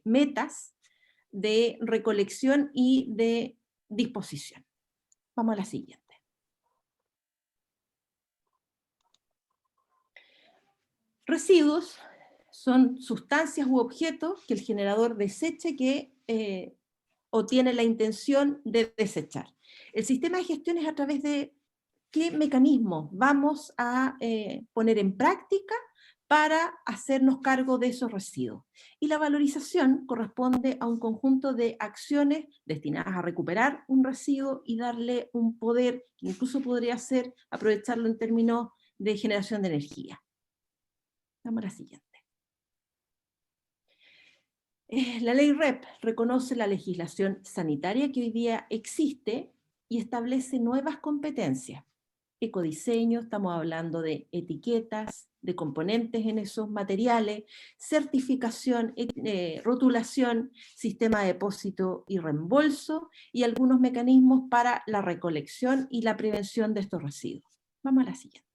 metas de recolección y de disposición. Vamos a la siguiente. Residuos son sustancias u objetos que el generador deseche o tiene la intención de desechar. El sistema de gestión es a través de qué mecanismos vamos a poner en práctica para hacernos cargo de esos residuos. Y la valorización corresponde a un conjunto de acciones destinadas a recuperar un residuo y darle un poder, que incluso podría ser aprovecharlo en términos de generación de energía. Vamos a la siguiente. La ley REP reconoce la legislación sanitaria que hoy día existe y establece nuevas competencias. Ecodiseño, estamos hablando de etiquetas, de componentes en esos materiales, certificación, rotulación, sistema de depósito y reembolso y algunos mecanismos para la recolección y la prevención de estos residuos. Vamos a la siguiente.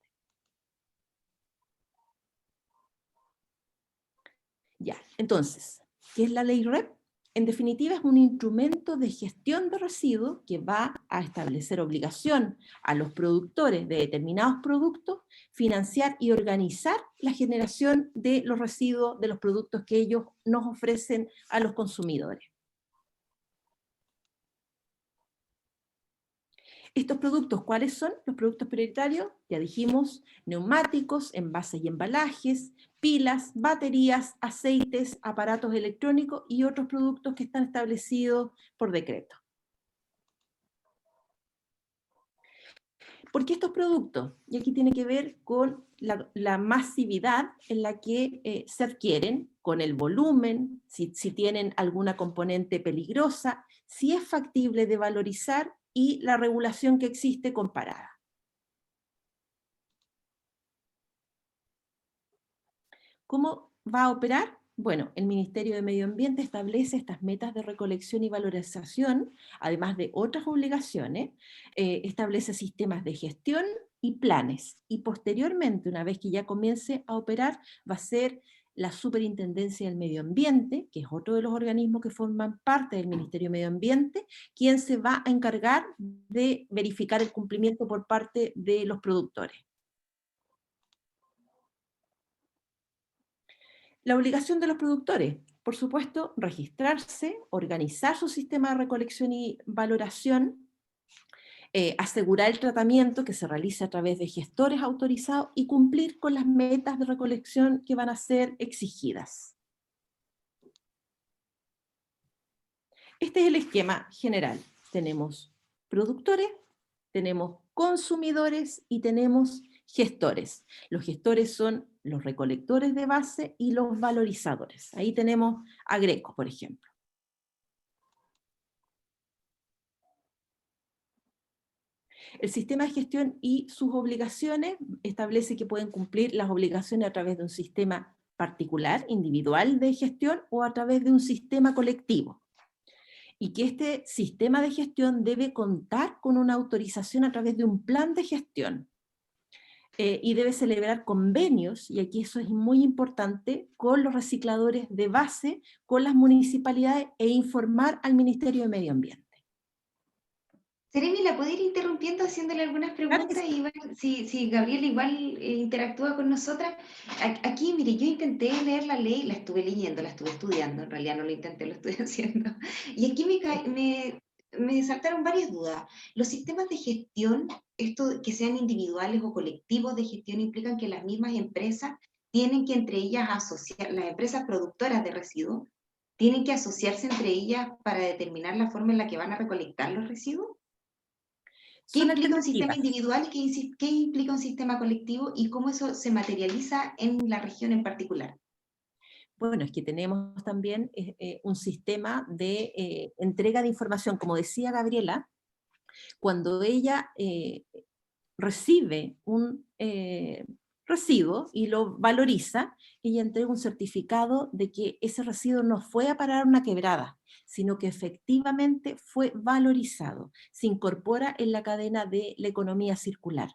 Ya, entonces, ¿qué es la ley REP? En definitiva, es un instrumento de gestión de residuos que va a establecer obligación a los productores de determinados productos, financiar y organizar la generación de los residuos de los productos que ellos nos ofrecen a los consumidores. Estos productos, ¿cuáles son? Los productos prioritarios, ya dijimos, neumáticos, envases y embalajes, pilas, baterías, aceites, aparatos electrónicos y otros productos que están establecidos por decreto. ¿Por qué estos productos? Y aquí tiene que ver con la masividad en la que se adquieren, con el volumen, si tienen alguna componente peligrosa, si es factible de valorizar y la regulación que existe comparada. ¿Cómo va a operar? Bueno, el Ministerio de Medio Ambiente establece estas metas de recolección y valorización, además de otras obligaciones, establece sistemas de gestión y planes, y posteriormente, una vez que ya comience a operar, va a ser la Superintendencia del Medio Ambiente, que es otro de los organismos que forman parte del Ministerio de Medio Ambiente, quien se va a encargar de verificar el cumplimiento por parte de los productores. La obligación de los productores, por supuesto, registrarse, organizar su sistema de recolección y valoración, asegurar el tratamiento que se realice a través de gestores autorizados y cumplir con las metas de recolección que van a ser exigidas. Este es el esquema general. Tenemos productores, tenemos consumidores y tenemos gestores. Los gestores son los recolectores de base y los valorizadores. Ahí tenemos a Greco, por ejemplo. El sistema de gestión y sus obligaciones establece que pueden cumplir las obligaciones a través de un sistema particular, individual de gestión o a través de un sistema colectivo. Y que este sistema de gestión debe contar con una autorización a través de un plan de gestión. Y debe celebrar convenios, y aquí eso es muy importante, con los recicladores de base, con las municipalidades e informar al Ministerio de Medio Ambiente. Seremi, ¿la puedo ir interrumpiendo haciéndole algunas preguntas? Claro que sí. Y bueno, si Gabriela igual interactúa con nosotras. Aquí, mire, yo intenté leer la ley, la estuve leyendo, la estuve estudiando, en realidad no lo intenté, lo estoy haciendo. Y aquí me saltaron varias dudas. Los sistemas de gestión, esto que sean individuales o colectivos de gestión, implican que las mismas empresas tienen que entre ellas asociar, las empresas productoras de residuos, tienen que asociarse entre ellas para determinar la forma en la que van a recolectar los residuos. ¿Qué Son implica un sistema alternativas. individual? ¿Qué implica un sistema colectivo? ¿Y cómo eso se materializa en la región en particular? Bueno, es que tenemos también un sistema de entrega de información. Como decía Gabriela, cuando ella recibe un residuo y lo valoriza, ella entrega un certificado de que ese residuo no fue a parar a una quebrada, sino que efectivamente fue valorizado, se incorpora en la cadena de la economía circular.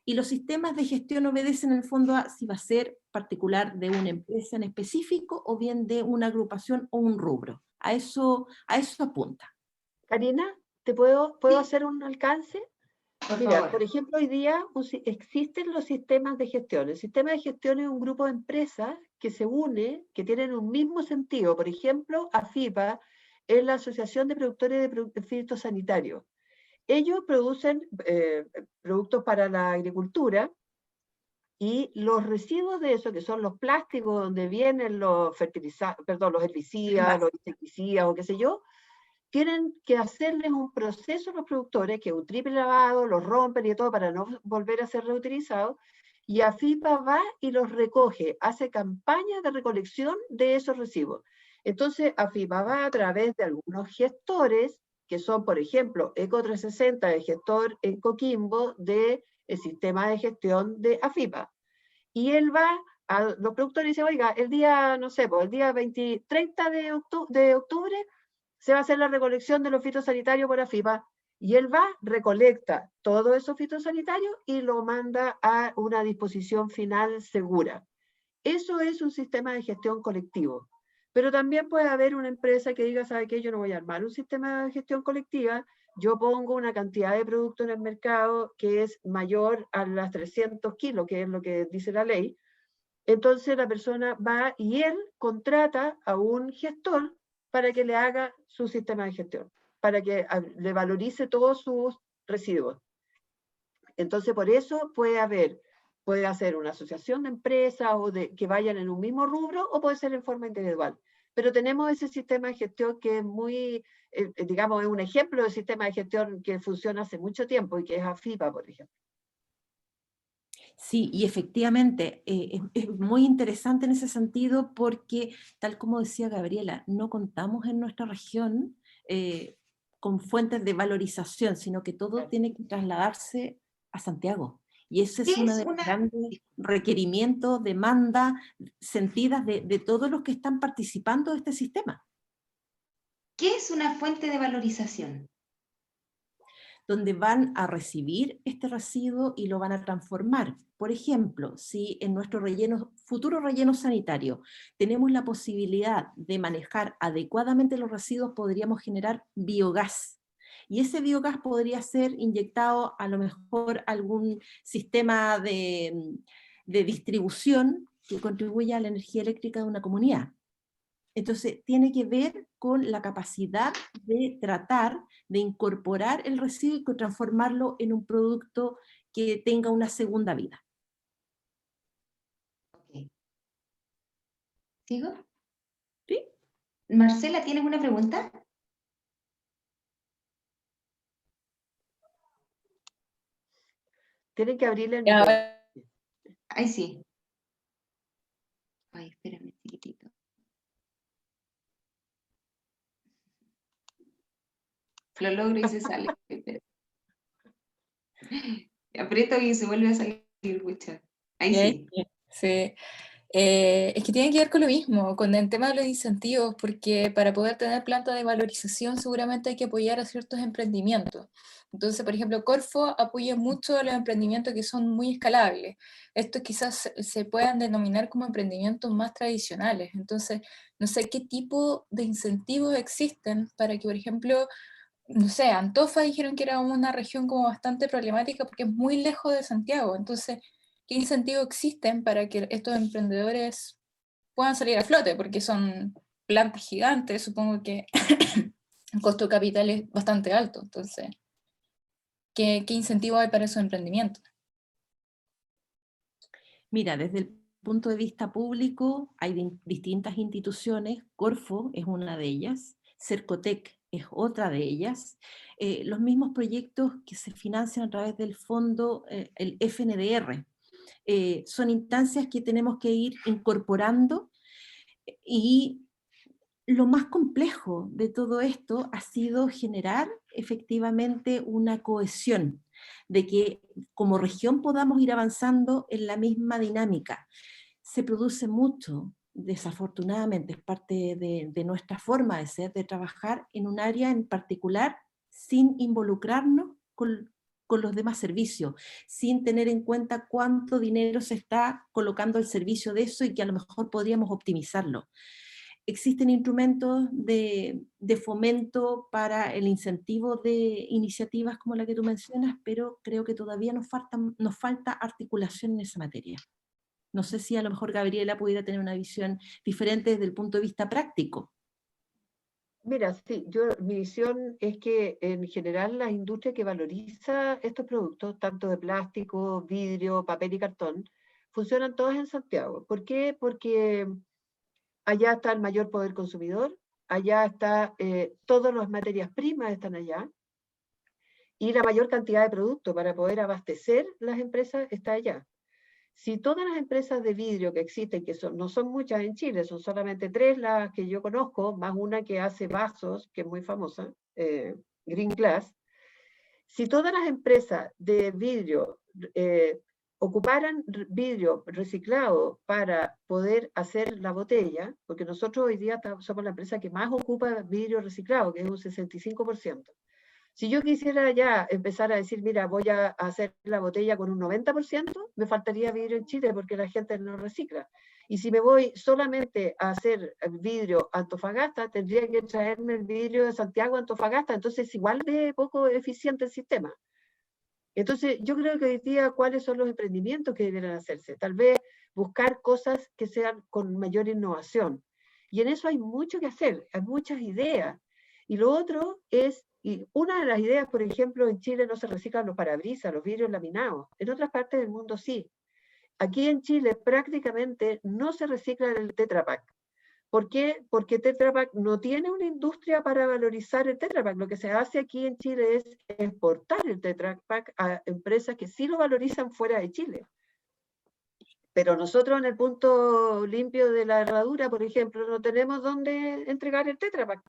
Y los sistemas de gestión obedecen en el fondo a si va a ser particular de una empresa en específico o bien de una agrupación o un rubro. A eso apunta. Karina, ¿puedo Sí, hacer un alcance? por Mira, favor. por ejemplo, hoy día existen los sistemas de gestión. El sistema de gestión es un grupo de empresas que se une, que tienen un mismo sentido. Por ejemplo, AFIPA es la Asociación de Productores de Productos Fitosanitarios. Ellos producen productos para la agricultura y los residuos de eso, que son los plásticos donde vienen los fertilizantes, perdón, los herbicidas, los insecticidas o qué sé yo, tienen que hacerles un proceso a los productores, que es un triple lavado, los rompen y todo para no volver a ser reutilizados, y AFIPA va y los recoge, hace campañas de recolección de esos residuos. Entonces, AFIPA va a través de algunos gestores, que son, por ejemplo, Eco360, el gestor en Coquimbo del sistema de gestión de AFIPA. Y él va a los productores y dice, oiga, el día, no sé, el día 30 de octubre se va a hacer la recolección de los fitosanitarios por AFIPA, y él va, recolecta todo eso fitosanitario y lo manda a una disposición final segura. Eso es un sistema de gestión colectivo. Pero también puede haber una empresa que diga, ¿sabe qué? Yo no voy a armar un sistema de gestión colectiva, yo pongo una cantidad de producto en el mercado que es mayor a las 300 kilos, que es lo que dice la ley. Entonces la persona va y él contrata a un gestor para que le haga su sistema de gestión, para que le valorice todos sus residuos. Entonces, por eso puede hacer una asociación de empresas o que vayan en un mismo rubro, o puede ser en forma individual. Pero tenemos ese sistema de gestión que es muy, digamos, es un ejemplo de sistema de gestión que funciona hace mucho tiempo y que es AFIPA, por ejemplo. Sí, y efectivamente es muy interesante en ese sentido porque, tal como decía Gabriela, no contamos en nuestra región con fuentes de valorización, sino que todo tiene que trasladarse a Santiago. Y ese es ¿Qué uno es de los una, grandes requerimientos, demandas sentidas de todos los que están participando de este sistema. ¿Qué es una fuente de valorización? Donde van a recibir este residuo y lo van a transformar. Por ejemplo, si en nuestro futuro relleno sanitario tenemos la posibilidad de manejar adecuadamente los residuos, podríamos generar biogás. Y ese biogás podría ser inyectado a lo mejor a algún sistema de distribución que contribuya a la energía eléctrica de una comunidad. Entonces, tiene que ver con la capacidad de tratar, de incorporar el residuo y transformarlo en un producto que tenga una segunda vida. Ok. ¿Sigo? ¿Sí? Marcela, ¿tienes una pregunta? Tienen que abrirle el Ya, micrófono. Ahí sí. Ay, espérame, chiquitito. Lo logro y se sale. Espera. Aprieto y se vuelve a salir, pucha. Ahí sí. sí. Es que tiene que ver con lo mismo, con el tema de los incentivos, porque para poder tener planta de valorización seguramente hay que apoyar a ciertos emprendimientos. Entonces, por ejemplo, Corfo apoya mucho a los emprendimientos que son muy escalables. Estos quizás se puedan denominar como emprendimientos más tradicionales. Entonces, no sé qué tipo de incentivos existen para que, por ejemplo, no sé, Antofa dijeron que era una región como bastante problemática porque es muy lejos de Santiago. Entonces, ¿qué incentivos existen para que estos emprendedores puedan salir a flote? Porque son plantas gigantes, supongo que el costo de capital es bastante alto. Entonces, ¿qué incentivo hay para esos emprendimientos? Mira, desde el punto de vista público hay distintas instituciones, Corfo es una de ellas, Cercotec es otra de ellas, los mismos proyectos que se financian a través del fondo, el FNDR, son instancias que tenemos que ir incorporando y lo más complejo de todo esto ha sido generar efectivamente una cohesión, de que como región podamos ir avanzando en la misma dinámica. Se produce mucho, desafortunadamente, es parte de nuestra forma de ser, de trabajar en un área en particular sin involucrarnos con los demás servicios, sin tener en cuenta cuánto dinero se está colocando al servicio de eso y que a lo mejor podríamos optimizarlo. Existen instrumentos de fomento para el incentivo de iniciativas como la que tú mencionas, pero creo que todavía nos falta articulación en esa materia. No sé si a lo mejor Gabriela pudiera tener una visión diferente desde el punto de vista práctico. Mira, sí, mi visión es que en general la industria que valoriza estos productos, tanto de plástico, vidrio, papel y cartón, funcionan todas en Santiago. ¿Por qué? Porque allá está el mayor poder consumidor, allá está, todas las materias primas están allá, y la mayor cantidad de productos para poder abastecer las empresas está allá. Si todas las empresas de vidrio que existen, que no son muchas en Chile, son solamente 3 las que yo conozco, más una que hace vasos, que es muy famosa, Green Glass, si todas las empresas de vidrio ocuparan vidrio reciclado para poder hacer la botella, porque nosotros hoy día somos la empresa que más ocupa vidrio reciclado, que es un 65%. Si yo quisiera ya empezar a decir, mira, voy a hacer la botella con un 90%, me faltaría vidrio en Chile porque la gente no recicla. Y si me voy solamente a hacer vidrio Antofagasta, tendría que traerme el vidrio de Santiago a Antofagasta, entonces igual de poco eficiente el sistema. Entonces, yo creo que hoy día, ¿cuáles son los emprendimientos que deberían hacerse? Tal vez buscar cosas que sean con mayor innovación. Y en eso hay mucho que hacer, hay muchas ideas. Y lo otro es, y una de las ideas, por ejemplo, en Chile no se reciclan los parabrisas, los vidrios laminados. En otras partes del mundo sí. Aquí en Chile prácticamente no se recicla el Tetra Pak. ¿Por qué? Porque Tetra Pak no tiene una industria para valorizar el Tetra Pak. Lo que se hace aquí en Chile es exportar el Tetra Pak a empresas que sí lo valorizan fuera de Chile. Pero nosotros en el punto limpio de la herradura, por ejemplo, no tenemos dónde entregar el Tetra Pak,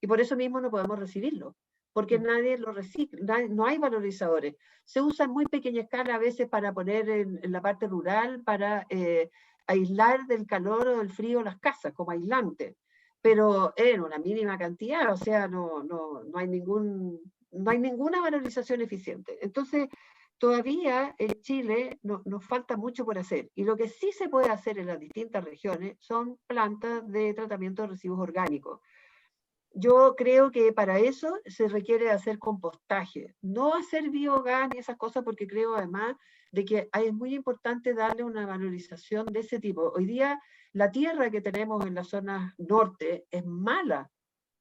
y por eso mismo no podemos recibirlo, porque nadie lo recicla, no hay valorizadores. Se usa en muy pequeña escala a veces para poner en la parte rural, para aislar del calor o del frío las casas, como aislante, pero en una mínima cantidad, o sea, no hay ninguna valorización eficiente. Entonces, todavía en Chile nos falta mucho por hacer. Y lo que sí se puede hacer en las distintas regiones son plantas de tratamiento de residuos orgánicos. yo creo que para eso se requiere hacer compostaje, no hacer biogás ni esas cosas, porque creo además de que es muy importante darle una valorización de ese tipo. Hoy día la tierra que tenemos en la zona norte es mala.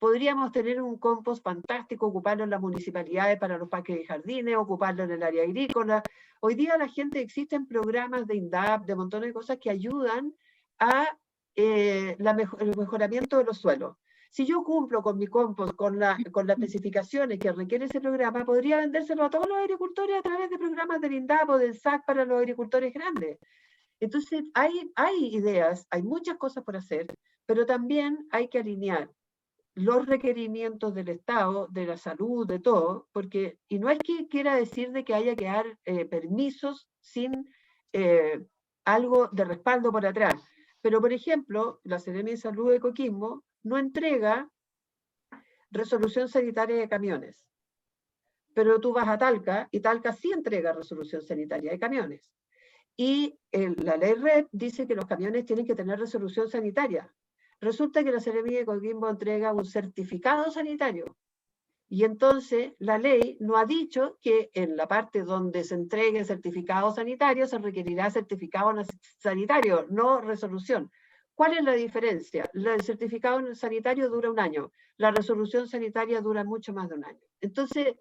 Podríamos tener un compost fantástico, ocuparlo en las municipalidades para los parques y jardines, ocuparlo en el área agrícola. Hoy día la gente, existen programas de INDAP, de montones de cosas que ayudan a el mejoramiento de los suelos. Si yo cumplo con mi compost, con las especificaciones que requiere ese programa, podría vendérselo a todos los agricultores a través de programas del INDAP o del SAC para los agricultores grandes. Entonces, hay ideas, hay muchas cosas por hacer, pero también hay que alinear los requerimientos del Estado, de la salud, de todo, porque, y no es que quiera decir de que haya que dar permisos sin algo de respaldo por atrás, pero por ejemplo, la Seremi de Salud de Coquimbo no entrega resolución sanitaria de camiones, pero tú vas a Talca y Talca sí entrega resolución sanitaria de camiones. Y la ley REP dice que los camiones tienen que tener resolución sanitaria. Resulta que la Seremi de Coquimbo entrega un certificado sanitario. Y entonces la ley no ha dicho que en la parte donde se entregue el certificado sanitario se requerirá certificado sanitario, no resolución. ¿Cuál es la diferencia? El certificado sanitario dura 1 año, la resolución sanitaria dura mucho más de 1 año. Entonces,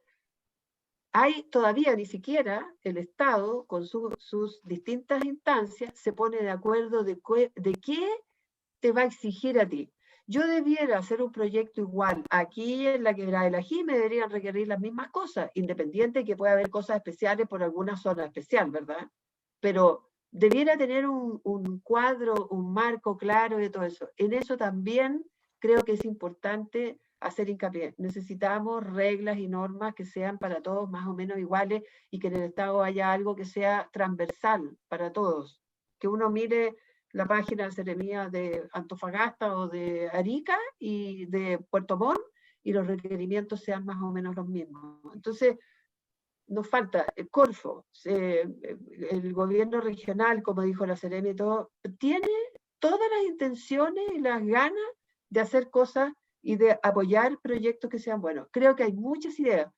hay todavía ni siquiera el Estado, con sus distintas instancias, se pone de acuerdo de qué te va a exigir a ti. Yo debiera hacer un proyecto igual. Aquí en la Quebrada del Ají me deberían requerir las mismas cosas, independiente de que pueda haber cosas especiales por alguna zona especial, ¿verdad? Pero debiera tener un cuadro, un marco claro de todo eso. En eso también creo que es importante hacer hincapié. Necesitamos reglas y normas que sean para todos más o menos iguales y que en el Estado haya algo que sea transversal para todos. Que uno mire la página de Seremía de Antofagasta o de Arica y de Puerto Montt y los requerimientos sean más o menos los mismos. Entonces, nos falta Corfo, el gobierno regional, como dijo la Seremi y todo, tiene todas las intenciones y las ganas de hacer cosas y de apoyar proyectos que sean buenos. Creo que hay muchas ideas,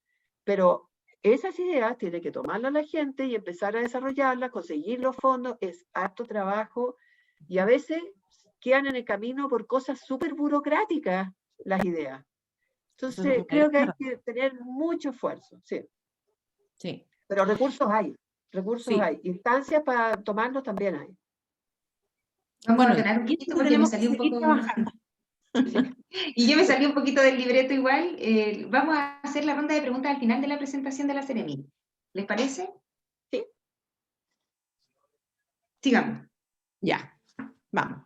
pero esas ideas tiene que tomarlas la gente y empezar a desarrollarlas, conseguir los fondos, es harto trabajo y a veces quedan en el camino por cosas súper burocráticas las ideas. Entonces, creo que hay que tener mucho esfuerzo, sí. Sí. Pero recursos hay, hay. Instancias para tomarlos también hay. Vamos a ordenar un poquito porque me salió un poco... Y yo me salí un poquito del libreto igual. Vamos a hacer la ronda de preguntas al final de la presentación de la Seremi. ¿Les parece? Sí. Sigamos. Ya, vamos.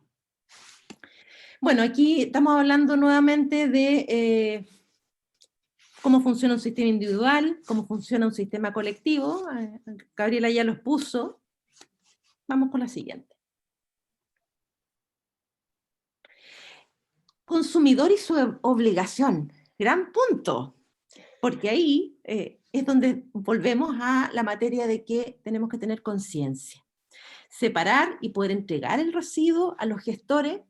Bueno, aquí estamos hablando nuevamente de cómo funciona un sistema individual, cómo funciona un sistema colectivo. Gabriela ya los puso. Vamos con la siguiente. Consumidor y su obligación. Gran punto. Porque ahí es donde volvemos a la materia de que tenemos que tener conciencia. Separar y poder entregar el residuo a los gestores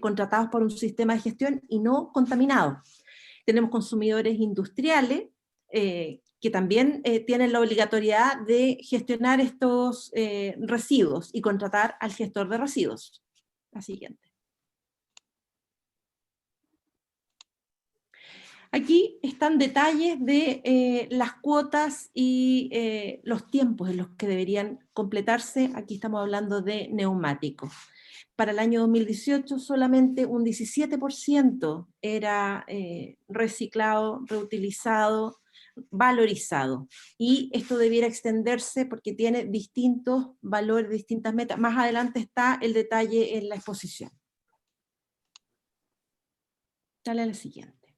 contratados por un sistema de gestión y no contaminados. Tenemos consumidores industriales que también tienen la obligatoriedad de gestionar estos residuos y contratar al gestor de residuos. La siguiente. Aquí están detalles de las cuotas y los tiempos en los que deberían completarse. Aquí estamos hablando de neumáticos. Para el año 2018 solamente un 17% era reciclado, reutilizado, valorizado. Y esto debiera extenderse porque tiene distintos valores, distintas metas. Más adelante está el detalle en la exposición. Dale a la siguiente.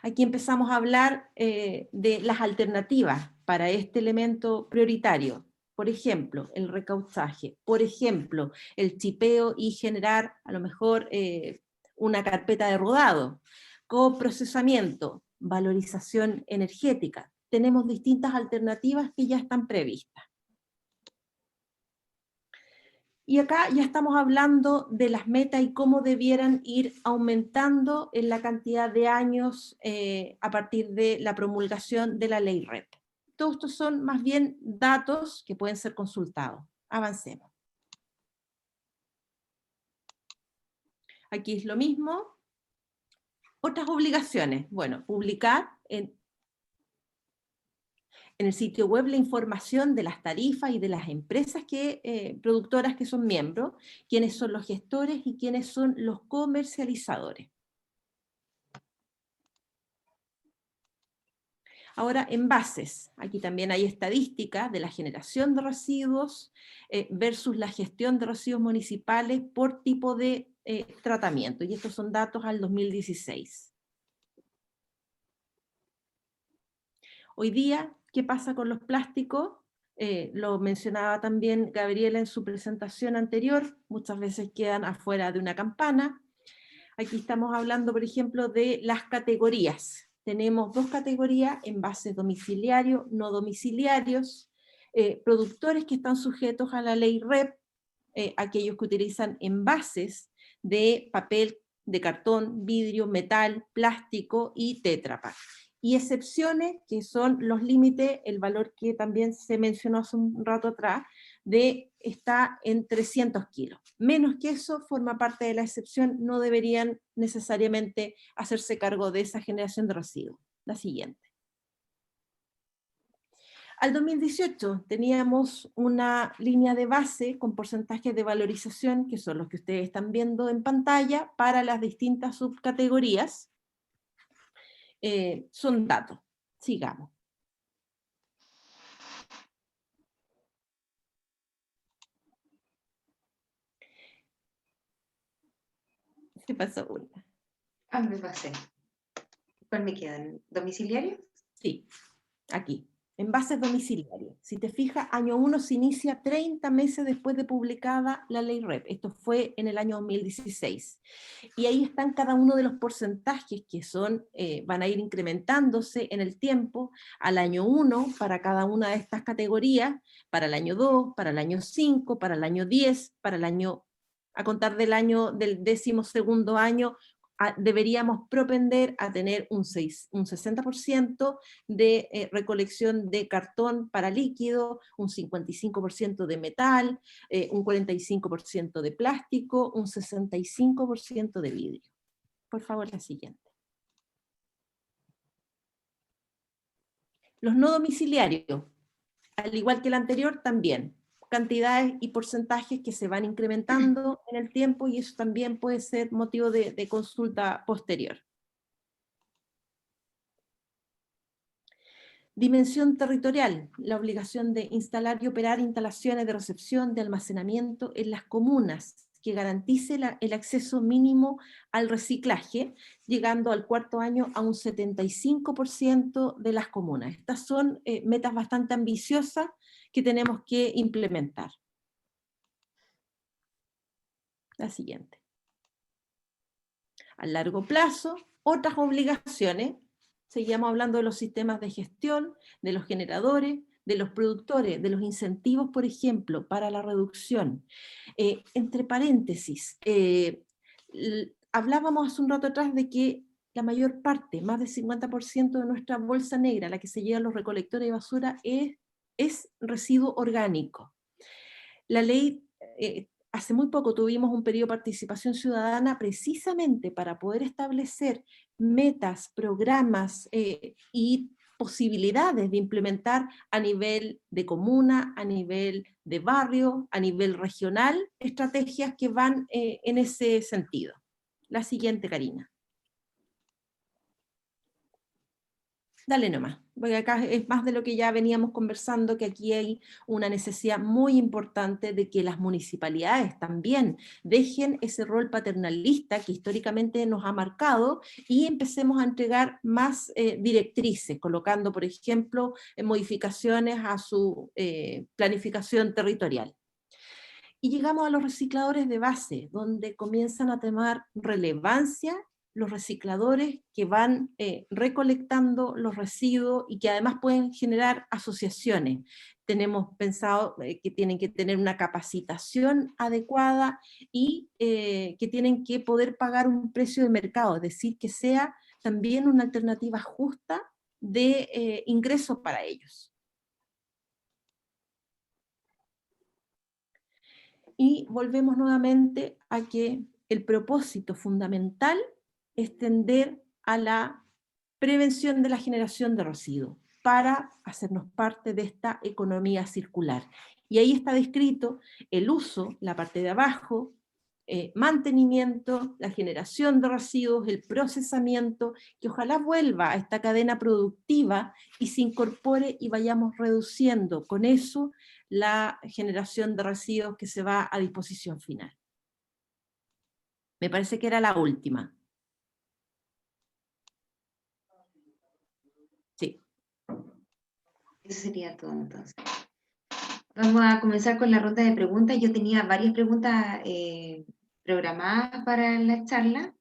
Aquí empezamos a hablar de las alternativas para este elemento prioritario. Por ejemplo, el recauchaje. Por ejemplo, el chipeo y generar a lo mejor una carpeta de rodado. Coprocesamiento, valorización energética. Tenemos distintas alternativas que ya están previstas. Y acá ya estamos hablando de las metas y cómo debieran ir aumentando en la cantidad de años a partir de la promulgación de la ley REP. Todos estos son más bien datos que pueden ser consultados. Avancemos. Aquí es lo mismo. Otras obligaciones. Bueno, publicar en el sitio web la información de las tarifas y de las empresas productoras que son miembros, quiénes son los gestores y quiénes son los comercializadores. Ahora, envases. Aquí también hay estadísticas de la generación de residuos versus la gestión de residuos municipales por tipo de tratamiento. Y estos son datos al 2016. Hoy día, ¿qué pasa con los plásticos? Lo mencionaba también Gabriela en su presentación anterior, muchas veces quedan afuera de una campana. Aquí estamos hablando, por ejemplo, de las categorías. Tenemos dos categorías: envases domiciliarios, no domiciliarios, productores que están sujetos a la ley REP, aquellos que utilizan envases de papel, de cartón, vidrio, metal, plástico y Tetra Pak. Y excepciones, que son los límites, el valor que también se mencionó hace un rato atrás, está en 300 kilos. Menos que eso forma parte de la excepción, no deberían necesariamente hacerse cargo de esa generación de residuos. La siguiente. Al 2018 teníamos una línea de base con porcentajes de valorización, que son los que ustedes están viendo en pantalla, para las distintas subcategorías. Son datos. Sigamos. Se pasó una. Ah, me pasé. ¿Cuál me quedan? ¿Domiciliario? Sí, aquí. Envases domiciliarios. Si te fijas, año 1 se inicia 30 meses después de publicada la ley REP. Esto fue en el año 2016. Y ahí están cada uno de los porcentajes que van a ir incrementándose en el tiempo, al año 1 para cada una de estas categorías, para el año 2, para el año 5, para el año 10, para el año, a contar del 12º año, deberíamos propender a tener un 60% de recolección de cartón para líquido, un 55% de metal, un 45% de plástico, un 65% de vidrio. Por favor, la siguiente. Los no domiciliarios, al igual que el anterior, también cantidades y porcentajes que se van incrementando en el tiempo, y eso también puede ser motivo de consulta posterior. Dimensión territorial, la obligación de instalar y operar instalaciones de recepción, de almacenamiento en las comunas que garantice el acceso mínimo al reciclaje, llegando al 4º año a un 75% de las comunas. Estas son metas bastante ambiciosas que tenemos que implementar. La siguiente. A largo plazo, otras obligaciones. Seguíamos hablando de los sistemas de gestión, de los generadores, de los productores, de los incentivos, por ejemplo, para la reducción. Entre paréntesis, hablábamos hace un rato atrás de que la mayor parte, más del 50% de nuestra bolsa negra, la que se lleva a los recolectores de basura, es residuo orgánico. La ley, hace muy poco tuvimos un periodo de participación ciudadana precisamente para poder establecer metas, programas y posibilidades de implementar a nivel de comuna, a nivel de barrio, a nivel regional, estrategias que van en ese sentido. La siguiente, Karina. Dale nomás, porque acá es más de lo que ya veníamos conversando, que aquí hay una necesidad muy importante de que las municipalidades también dejen ese rol paternalista que históricamente nos ha marcado y empecemos a entregar más directrices, colocando, por ejemplo, modificaciones a su planificación territorial. Y llegamos a los recicladores de base, donde comienzan a tomar relevancia los recicladores que van recolectando los residuos y que además pueden generar asociaciones. Tenemos pensado que tienen que tener una capacitación adecuada y que tienen que poder pagar un precio de mercado, es decir, que sea también una alternativa justa de ingresos para ellos. Y volvemos nuevamente a que el propósito fundamental es tender a la prevención de la generación de residuos para hacernos parte de esta economía circular. Y ahí está descrito el uso, la parte de abajo, mantenimiento, la generación de residuos, el procesamiento, que ojalá vuelva a esta cadena productiva y se incorpore y vayamos reduciendo con eso la generación de residuos que se va a disposición final. Me parece que era la última. Sí. Eso sería todo entonces. Vamos a comenzar con la ronda de preguntas. Yo tenía varias preguntas programadas para la charla.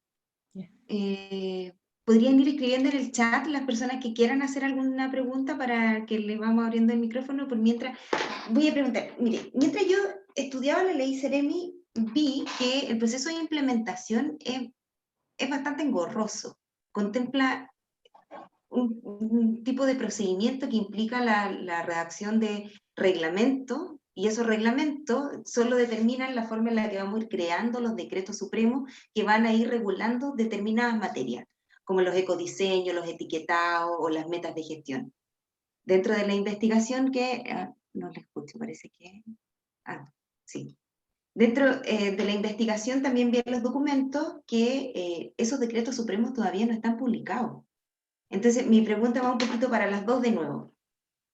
¿Podrían ir escribiendo en el chat las personas que quieran hacer alguna pregunta para que les vamos abriendo el micrófono? Por mientras, voy a preguntar. Mire, mientras yo estudiaba la ley Seremi, vi que el proceso de implementación es bastante engorroso. Contempla un tipo de procedimiento que implica la redacción de reglamentos, y esos reglamentos solo determinan la forma en la que vamos a ir creando los decretos supremos que van a ir regulando determinadas materias, como los ecodiseños, los etiquetados o las metas de gestión. Dentro de la investigación que... no le escucho, parece que... sí. Dentro de la investigación también vi en los documentos que esos decretos supremos todavía no están publicados. Entonces, mi pregunta va un poquito para las dos de nuevo.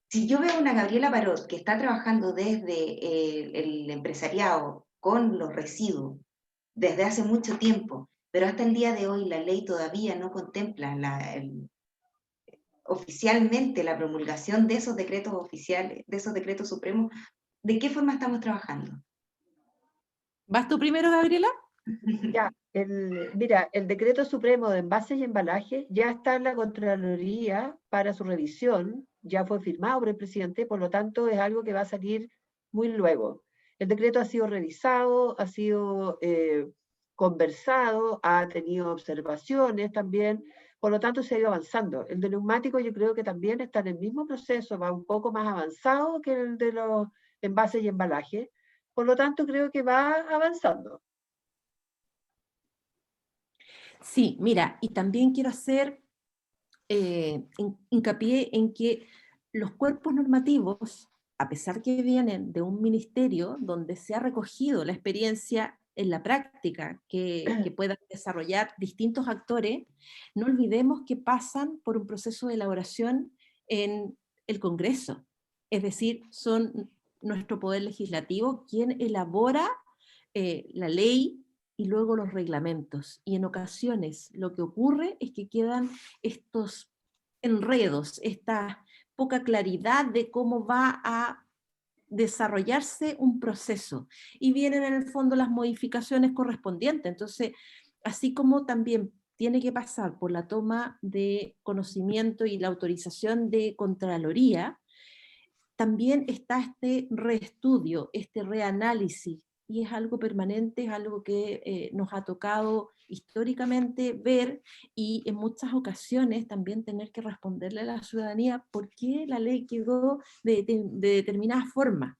Si yo veo una Gabriela Parot que está trabajando desde el empresariado con los residuos desde hace mucho tiempo, pero hasta el día de hoy la ley todavía no contempla oficialmente la promulgación de esos decretos oficiales, de esos decretos supremos, ¿de qué forma estamos trabajando? ¿Vas tú primero, Gabriela? Ya, mira, el decreto supremo de envases y embalajes ya está en la Contraloría para su revisión, ya fue firmado por el presidente, por lo tanto es algo que va a salir muy luego. El decreto ha sido revisado, ha sido conversado, ha tenido observaciones también, por lo tanto se ha ido avanzando. El de neumáticos yo creo que también está en el mismo proceso, va un poco más avanzado que el de los envases y embalajes, por lo tanto creo que va avanzando. Sí, mira, y también quiero hacer hincapié en que los cuerpos normativos, a pesar que vienen de un ministerio donde se ha recogido la experiencia en la práctica que puedan desarrollar distintos actores, no olvidemos que pasan por un proceso de elaboración en el Congreso. Es decir, son nuestro poder legislativo quien elabora la ley y luego los reglamentos. Y en ocasiones lo que ocurre es que quedan estos enredos, esta poca claridad de cómo va a desarrollarse un proceso. Y vienen en el fondo las modificaciones correspondientes. Entonces, así como también tiene que pasar por la toma de conocimiento y la autorización de Contraloría, también está este reestudio, este reanálisis, y es algo permanente, es algo que nos ha tocado históricamente ver, y en muchas ocasiones también tener que responderle a la ciudadanía por qué la ley quedó de determinada forma.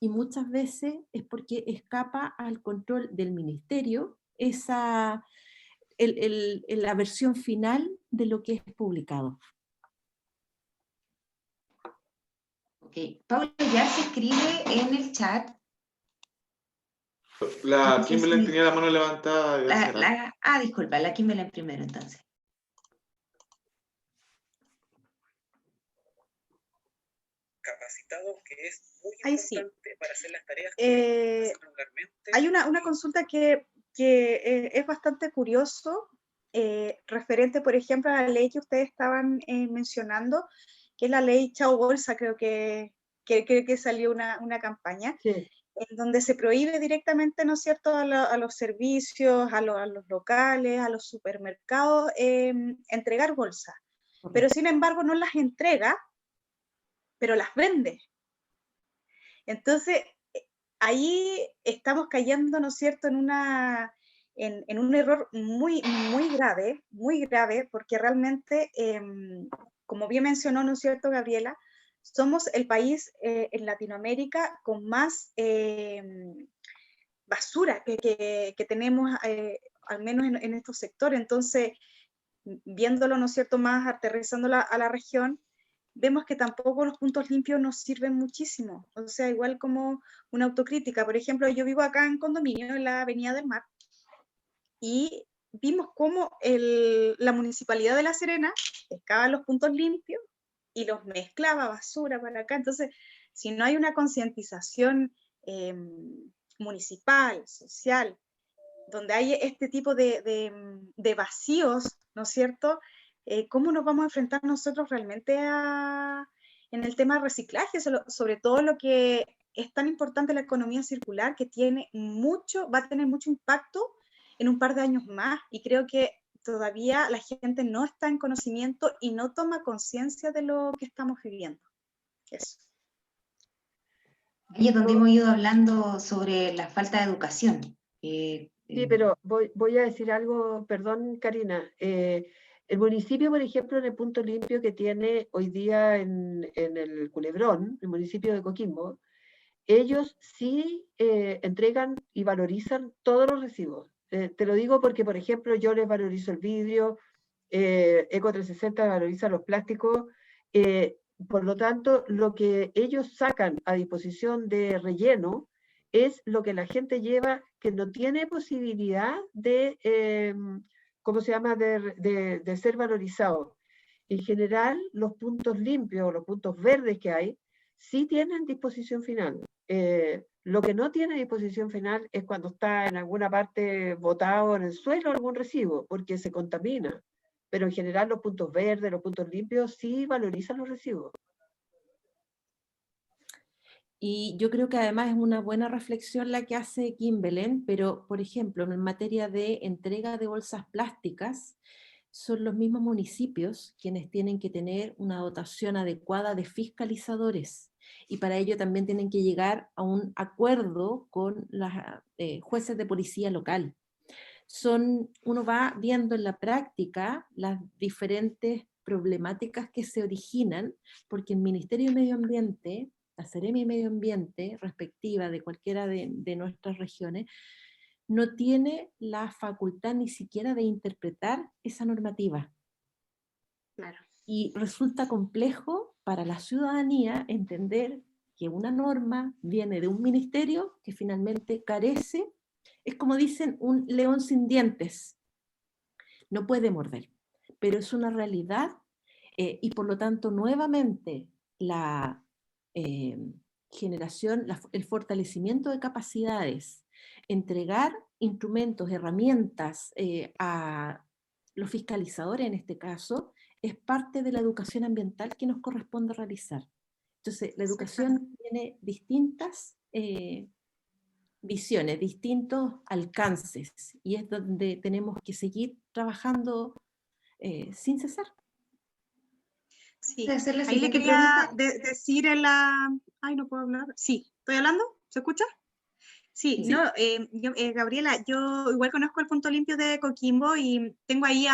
Y muchas veces es porque escapa al control del ministerio la versión final de lo que es publicado. Ok, Paula ya se escribe en el chat. La Kimberly tenía la mano levantada. Disculpa, la Kimberly primero entonces. Capacitado, que es muy importante para hacer las tareas que regularmente. Hay una consulta que es bastante curioso, referente, por ejemplo, a la ley que ustedes estaban mencionando, que es la ley Chao Bolsa, creo que salió una campaña. Sí. en donde se prohíbe directamente, ¿no es cierto?, a los servicios, a los locales, a los supermercados, entregar bolsas. Pero sin embargo no las entrega, pero las vende. Entonces, ahí estamos cayendo, ¿no es cierto?, en un error muy grave, porque realmente, como bien mencionó, ¿no es cierto, Gabriela?, somos el país en Latinoamérica con más basura que tenemos, al menos en estos sectores. Entonces, viéndolo, ¿no es cierto?, más aterrizándolo a la región, vemos que tampoco los puntos limpios nos sirven muchísimo. O sea, igual como una autocrítica. Por ejemplo, yo vivo acá en condominio, en la Avenida del Mar, y vimos cómo la Municipalidad de La Serena pescaba los puntos limpios y los mezclaba basura para acá. Entonces, si no hay una concientización municipal, social, donde hay este tipo de vacíos, ¿no es cierto?, ¿cómo nos vamos a enfrentar nosotros realmente en el tema de reciclaje? Sobre todo lo que es tan importante la economía circular, que va a tener mucho impacto en un par de años más, y creo que todavía la gente no está en conocimiento y no toma conciencia de lo que estamos viviendo. Eso. Ahí es donde hemos ido hablando sobre la falta de educación. Sí, pero voy a decir algo, perdón, Karina. El municipio, por ejemplo, en el punto limpio que tiene hoy día en el Culebrón, el municipio de Coquimbo, ellos sí entregan y valorizan todos los residuos. Te lo digo porque, por ejemplo, yo les valorizo el vidrio, Eco 360 valoriza los plásticos, por lo tanto, lo que ellos sacan a disposición de relleno es lo que la gente lleva que no tiene posibilidad de, ¿cómo se llama?, de ser valorizado. En general, los puntos limpios, los puntos verdes que hay, sí tienen disposición final. Lo que no tiene disposición final es cuando está en alguna parte botado en el suelo algún residuo, porque se contamina. Pero en general los puntos verdes, los puntos limpios, sí valorizan los residuos. Y yo creo que además es una buena reflexión la que hace Kim Belén, pero por ejemplo, en materia de entrega de bolsas plásticas, son los mismos municipios quienes tienen que tener una dotación adecuada de fiscalizadores, y para ello también tienen que llegar a un acuerdo con los jueces de policía local. Uno va viendo en la práctica las diferentes problemáticas que se originan, porque el Ministerio de Medio Ambiente, la Seremi de Medio Ambiente, respectiva de cualquiera de nuestras regiones, no tiene la facultad ni siquiera de interpretar esa normativa. Claro. Y resulta complejo para la ciudadanía entender que una norma viene de un ministerio que finalmente carece, es como dicen, un león sin dientes. No puede morder, pero es una realidad, y por lo tanto nuevamente la generación, el fortalecimiento de capacidades, entregar instrumentos, herramientas a los fiscalizadores en este caso, es parte de la educación ambiental que nos corresponde realizar. Entonces, la educación tiene distintas visiones, distintos alcances, y es donde tenemos que seguir trabajando sin cesar. Sí, hacer la ahí le siguiente quería pregunta. decir Ay, no puedo hablar. Sí, ¿estoy hablando? ¿Se escucha? Sí, Sí. no, Gabriela, yo igual conozco el punto limpio de Coquimbo, y tengo ahí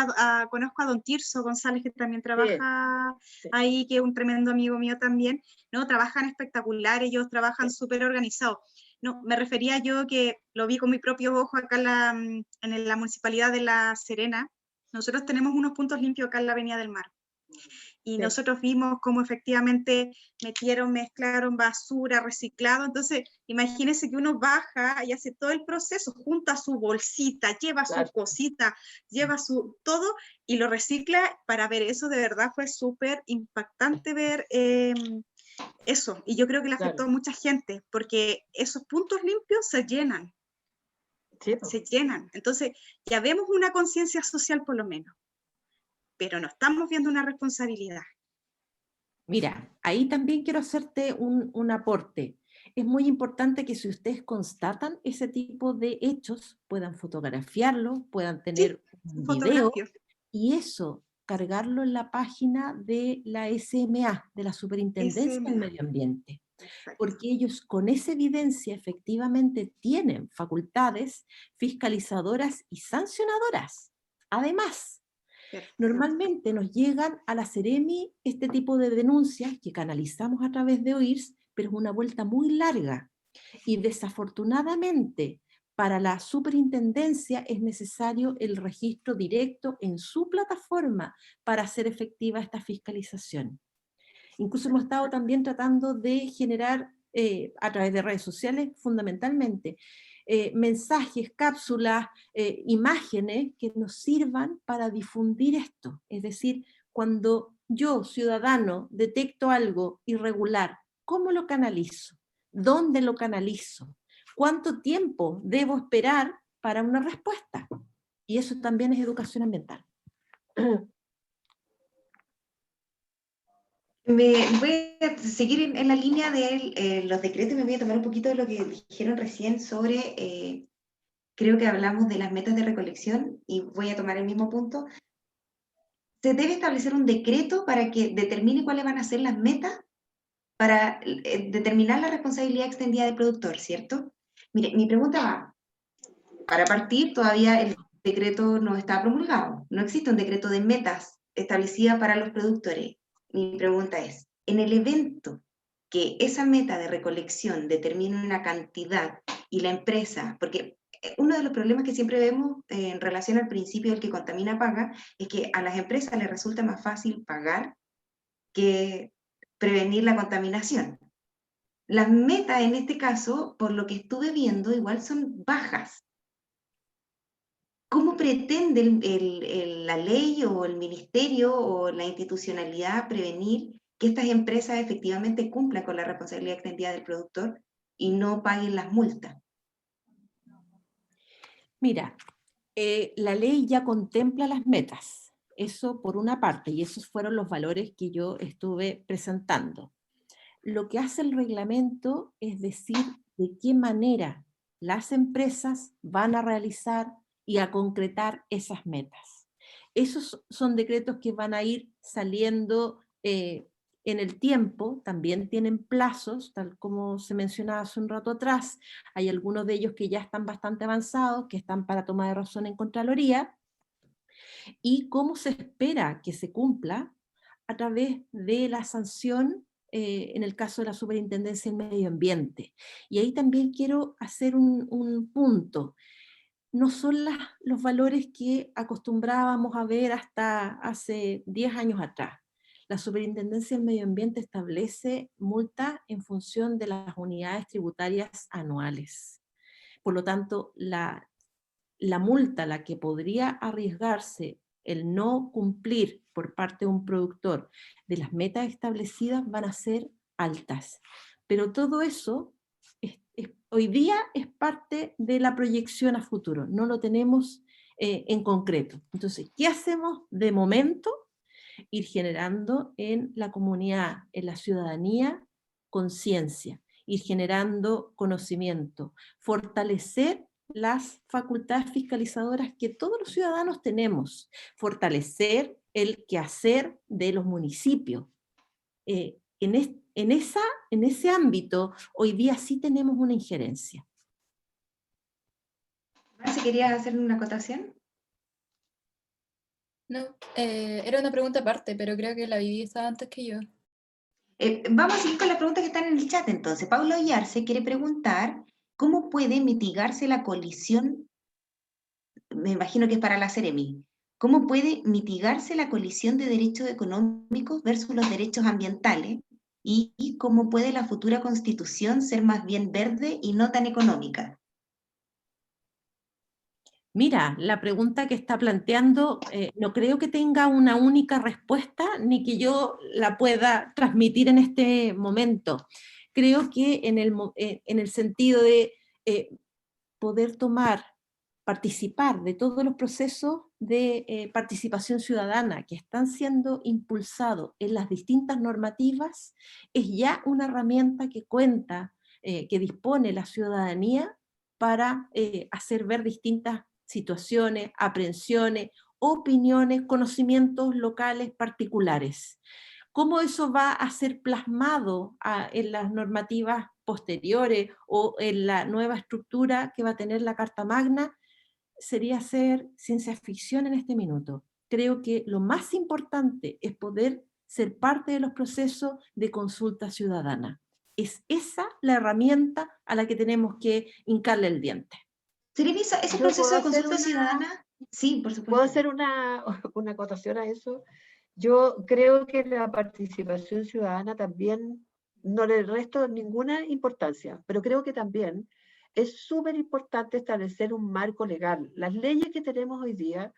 conozco a don Tirso González, que también trabaja ahí, que es un tremendo amigo mío también, ¿no? Trabajan espectacular, ellos trabajan súper organizados. No, me refería yo que lo vi con mis propios ojos acá en la Municipalidad de La Serena. Nosotros tenemos unos puntos limpios acá en la Avenida del Mar. Y nosotros vimos cómo efectivamente mezclaron basura, reciclado. Entonces, imagínense que uno baja y hace todo el proceso, junta su bolsita, lleva su cosita, lleva todo y lo recicla. Para ver eso, de verdad fue súper impactante ver eso. Y yo creo que le afectó a mucha gente, porque esos puntos limpios se llenan. Se llenan. Entonces, ya vemos una conciencia social por lo menos, pero no estamos viendo una responsabilidad. Mira, ahí también quiero hacerte un aporte. Es muy importante que si ustedes constatan ese tipo de hechos, puedan fotografiarlo, puedan tener un video, Fotografías. y eso, cargarlo en la página de la SMA, de la Superintendencia del SMA. Medio Ambiente. Perfecto. Porque ellos con esa evidencia efectivamente tienen facultades fiscalizadoras y sancionadoras. Además, Perfecto. normalmente nos llegan a la Seremi este tipo de denuncias que canalizamos a través de OIRS, pero es una vuelta muy larga. Y desafortunadamente, para la superintendencia es necesario el registro directo en su plataforma para hacer efectiva esta fiscalización. Incluso hemos estado también tratando de generar, a través de redes sociales, fundamentalmente, mensajes, cápsulas, imágenes que nos sirvan para difundir esto. Es decir, cuando yo, ciudadano, detecto algo irregular, ¿cómo lo canalizo? ¿Dónde lo canalizo? ¿Cuánto tiempo debo esperar para una respuesta? Y eso también es educación ambiental. Voy a seguir en la línea de los decretos y me voy a tomar un poquito de lo que dijeron recién sobre, creo que hablamos de las metas de recolección y voy a tomar el mismo punto. Se debe establecer un decreto para que determine cuáles van a ser las metas para determinar la responsabilidad extendida del productor, ¿cierto? Mire, mi pregunta va, para partir, todavía el decreto no está promulgado, no existe un decreto de metas establecida para los productores. Mi pregunta es, en el evento que esa meta de recolección determine una cantidad y la empresa, porque uno de los problemas que siempre vemos en relación al principio del que contamina paga, es que a las empresas les resulta más fácil pagar que prevenir la contaminación. Las metas en este caso, por lo que estuve viendo, igual son bajas. ¿Cómo pretende la ley o el ministerio o la institucionalidad prevenir que estas empresas efectivamente cumplan con la responsabilidad extendida del productor y no paguen las multas? Mira, la ley ya contempla las metas, eso por una parte, y esos fueron los valores que yo estuve presentando. Lo que hace el reglamento es decir de qué manera las empresas van a realizar y a concretar esas metas. Esos son decretos que van a ir saliendo en el tiempo, también tienen plazos, tal como se mencionaba hace un rato atrás. Hay algunos de ellos que ya están bastante avanzados, que están para toma de razón en Contraloría, y cómo se espera que se cumpla a través de la sanción en el caso de la Superintendencia del Medio Ambiente. Y ahí también quiero hacer un punto. No son los valores que acostumbrábamos a ver hasta hace 10 años atrás. La Superintendencia del Medio Ambiente establece multa en función de las unidades tributarias anuales. Por lo tanto, la multa a la que podría arriesgarse el no cumplir por parte de un productor de las metas establecidas van a ser altas. Pero todo eso hoy día es parte de la proyección a futuro, no lo tenemos en concreto. Entonces, ¿qué hacemos de momento? Ir generando en la comunidad, en la ciudadanía, conciencia, ir generando conocimiento, fortalecer las facultades fiscalizadoras que todos los ciudadanos tenemos, fortalecer el quehacer de los municipios. En ese ámbito, hoy día sí tenemos una injerencia. ¿Se quería hacer una acotación? No, era una pregunta aparte, pero creo que la Vivi estaba antes que yo. Vamos a seguir con las preguntas que están en el chat entonces. Paula Ollarse quiere preguntar cómo puede mitigarse la colisión, me imagino que es para la Seremi, ¿cómo puede mitigarse la colisión de derechos económicos versus los derechos ambientales? Y cómo puede la futura constitución ser más bien verde y no tan económica. Mira, la pregunta que está planteando no creo que tenga una única respuesta ni que yo la pueda transmitir en este momento. Creo que en el sentido de poder tomar participar de todos los procesos de participación ciudadana que están siendo impulsados en las distintas normativas es ya una herramienta que cuenta, que dispone la ciudadanía para hacer ver distintas situaciones, aprehensiones, opiniones, conocimientos locales particulares. ¿Cómo eso va a ser plasmado en las normativas posteriores o en la nueva estructura que va a tener la Carta Magna? Sería hacer ciencia ficción en este minuto. Creo que lo más importante es poder ser parte de los procesos de consulta ciudadana. Es esa la herramienta a la que tenemos que hincarle el diente. Seremi, ¿ese proceso de consulta ciudadana? Sí, por supuesto. ¿Puedo hacer una acotación a eso? Yo creo que la participación ciudadana también, no le resto ninguna importancia, pero creo que también es súper importante establecer un marco legal. Las leyes que tenemos hoy día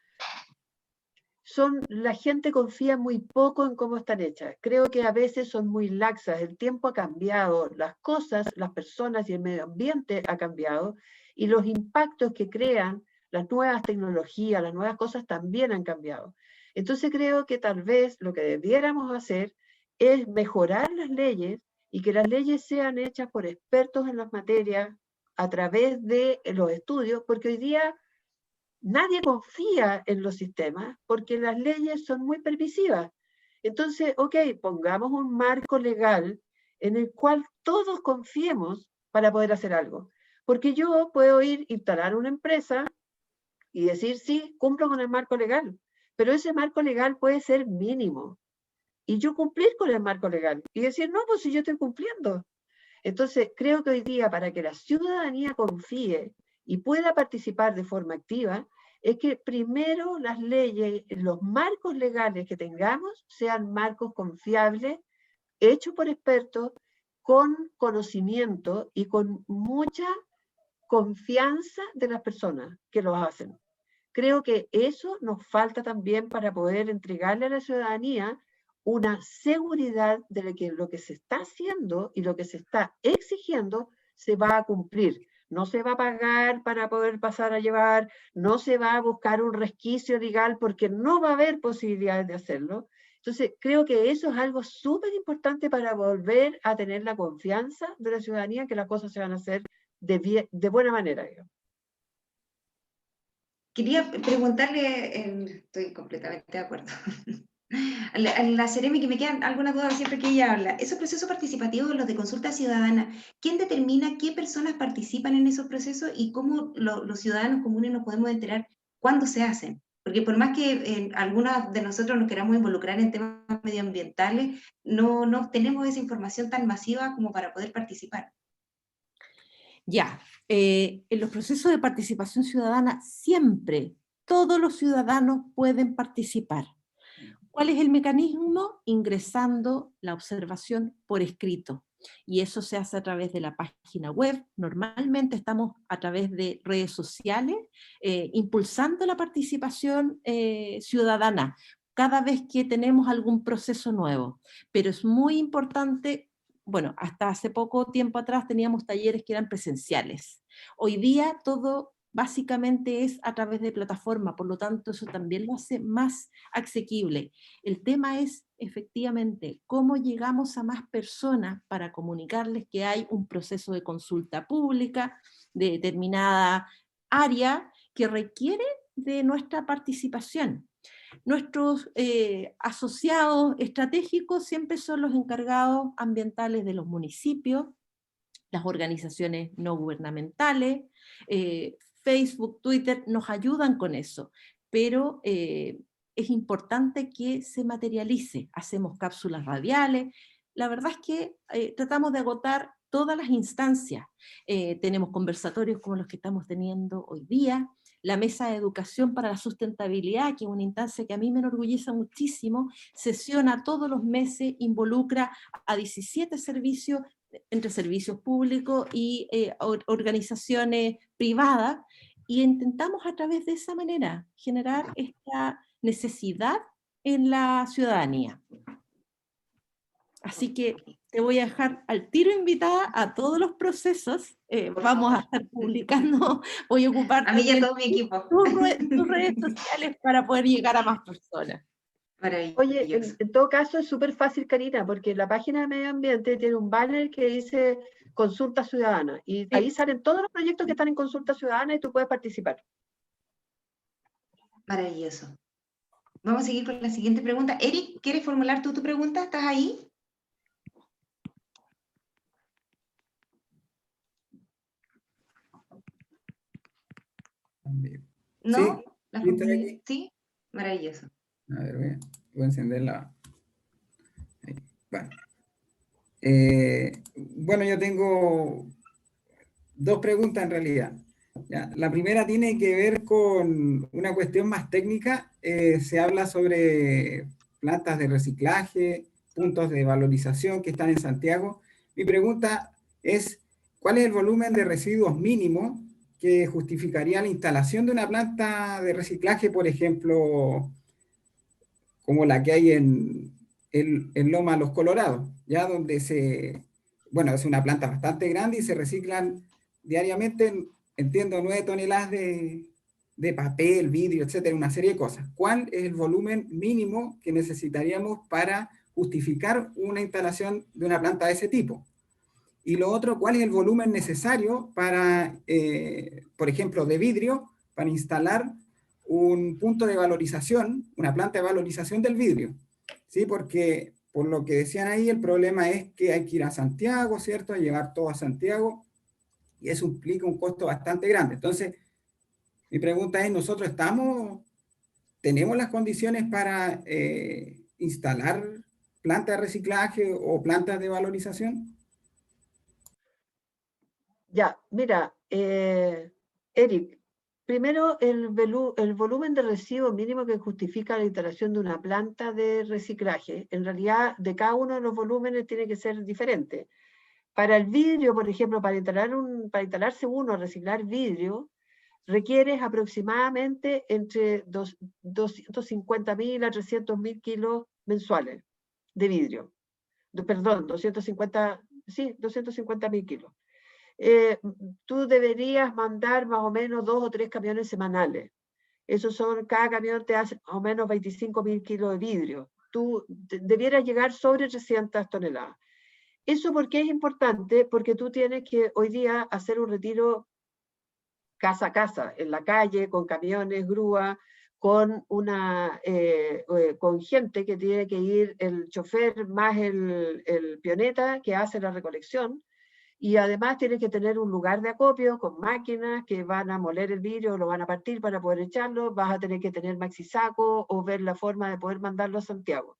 la gente confía muy poco en cómo están hechas. Creo que a veces son muy laxas. El tiempo ha cambiado, las cosas, las personas y el medio ambiente ha cambiado, y los impactos que crean las nuevas tecnologías, las nuevas cosas también han cambiado. Entonces creo que tal vez lo que debiéramos hacer es mejorar las leyes y que las leyes sean hechas por expertos en las materias a través de los estudios, porque hoy día nadie confía en los sistemas porque las leyes son muy permisivas. Entonces, ok, pongamos un marco legal en el cual todos confiemos para poder hacer algo. Porque yo puedo instalar una empresa y decir, sí, cumplo con el marco legal, pero ese marco legal puede ser mínimo. Y yo cumplir con el marco legal y decir, no, pues si yo estoy cumpliendo. Entonces, creo que hoy día, para que la ciudadanía confíe y pueda participar de forma activa, es que primero las leyes, los marcos legales que tengamos, sean marcos confiables, hechos por expertos, con conocimiento y con mucha confianza de las personas que los hacen. Creo que eso nos falta también para poder entregarle a la ciudadanía una seguridad de que lo que se está haciendo y lo que se está exigiendo se va a cumplir. No se va a pagar para poder pasar a llevar, no se va a buscar un resquicio legal porque no va a haber posibilidades de hacerlo. Entonces, creo que eso es algo súper importante para volver a tener la confianza de la ciudadanía que las cosas se van a hacer de buena manera. Digamos. Quería preguntarle, estoy completamente de acuerdo, a la Seremi, que me quedan algunas dudas siempre que ella habla. Esos procesos participativos, los de consulta ciudadana, ¿quién determina qué personas participan en esos procesos y cómo los ciudadanos comunes nos podemos enterar cuándo se hacen? Porque por más que algunos de nosotros nos queramos involucrar en temas medioambientales, no tenemos esa información tan masiva como para poder participar. Ya, en los procesos de participación ciudadana siempre todos los ciudadanos pueden participar. ¿Cuál es el mecanismo? Ingresando la observación por escrito. Y eso se hace a través de la página web. Normalmente estamos a través de redes sociales impulsando la participación ciudadana cada vez que tenemos algún proceso nuevo. Pero es muy importante. Bueno, hasta hace poco tiempo atrás teníamos talleres que eran presenciales. Hoy día todo básicamente es a través de plataforma, por lo tanto eso también lo hace más asequible. El tema es efectivamente cómo llegamos a más personas para comunicarles que hay un proceso de consulta pública de determinada área que requiere de nuestra participación. Nuestros asociados estratégicos siempre son los encargados ambientales de los municipios, las organizaciones no gubernamentales, Facebook, Twitter, nos ayudan con eso, pero es importante que se materialice. Hacemos cápsulas radiales, la verdad es que tratamos de agotar todas las instancias. Tenemos conversatorios como los que estamos teniendo hoy día, la Mesa de Educación para la Sustentabilidad, que es una instancia que a mí me enorgullece muchísimo, sesiona todos los meses, involucra a 17 servicios, entre servicios públicos y organizaciones privadas, y intentamos a través de esa manera generar esta necesidad en la ciudadanía. Así que te voy a dejar al tiro invitada a todos los procesos. Vamos a estar publicando, voy a ocupar a mí y a todo mi equipo. tus redes sociales para poder llegar a más personas. Oye, en todo caso es súper fácil, Karina, porque la página de Medio Ambiente tiene un banner que dice Consulta Ciudadana, y Sí. ahí salen todos los proyectos que están en Consulta Ciudadana y tú puedes participar. Maravilloso. Vamos a seguir con la siguiente pregunta. Eric, ¿quieres formular tú tu pregunta? ¿Estás ahí? ¿No? Sí, ¿Sí? Maravilloso. A ver, voy a encender la... Ahí. Bueno, yo tengo dos preguntas en realidad. ¿Ya? La primera tiene que ver con una cuestión más técnica. Se habla sobre plantas de reciclaje, puntos de valorización que están en Santiago. Mi pregunta es, ¿cuál es el volumen de residuos mínimo que justificaría la instalación de una planta de reciclaje, por ejemplo, como la que hay en Loma Los Colorados, ya donde bueno, es una planta bastante grande y se reciclan diariamente, entiendo, 9 toneladas de papel, vidrio, etcétera, una serie de cosas. ¿Cuál es el volumen mínimo que necesitaríamos para justificar una instalación de una planta de ese tipo? Y lo otro, ¿cuál es el volumen necesario para, por ejemplo, de vidrio, para instalar un punto de valorización, una planta de valorización del vidrio? ¿Sí? Porque, por lo que decían ahí, el problema es que hay que ir a Santiago, ¿cierto? A llevar todo a Santiago, y eso implica un costo bastante grande. Entonces, mi pregunta es, ¿nosotros tenemos las condiciones para instalar plantas de reciclaje o plantas de valorización? Ya, mira, Eric, primero el volumen de residuos mínimo que justifica la instalación de una planta de reciclaje, en realidad de cada uno de los volúmenes tiene que ser diferente. Para el vidrio, por ejemplo, para instalarse uno, reciclar vidrio, requieres aproximadamente entre 250.000 a 300.000 kilos mensuales de vidrio. Perdón, 250.000 kilos. Tú deberías mandar más o menos 2 o 3 camiones semanales. Cada camión te hace más o menos 25.000 kilos de vidrio. Tú debieras llegar sobre 300 toneladas. ¿Eso por qué es importante? Porque tú tienes que hoy día hacer un retiro casa a casa, en la calle, con camiones, grúa, con gente que tiene que ir, el chofer más el pioneta que hace la recolección. Y además tienes que tener un lugar de acopio con máquinas que van a moler el vidrio, lo van a partir para poder echarlo, vas a tener que tener maxi saco o ver la forma de poder mandarlo a Santiago.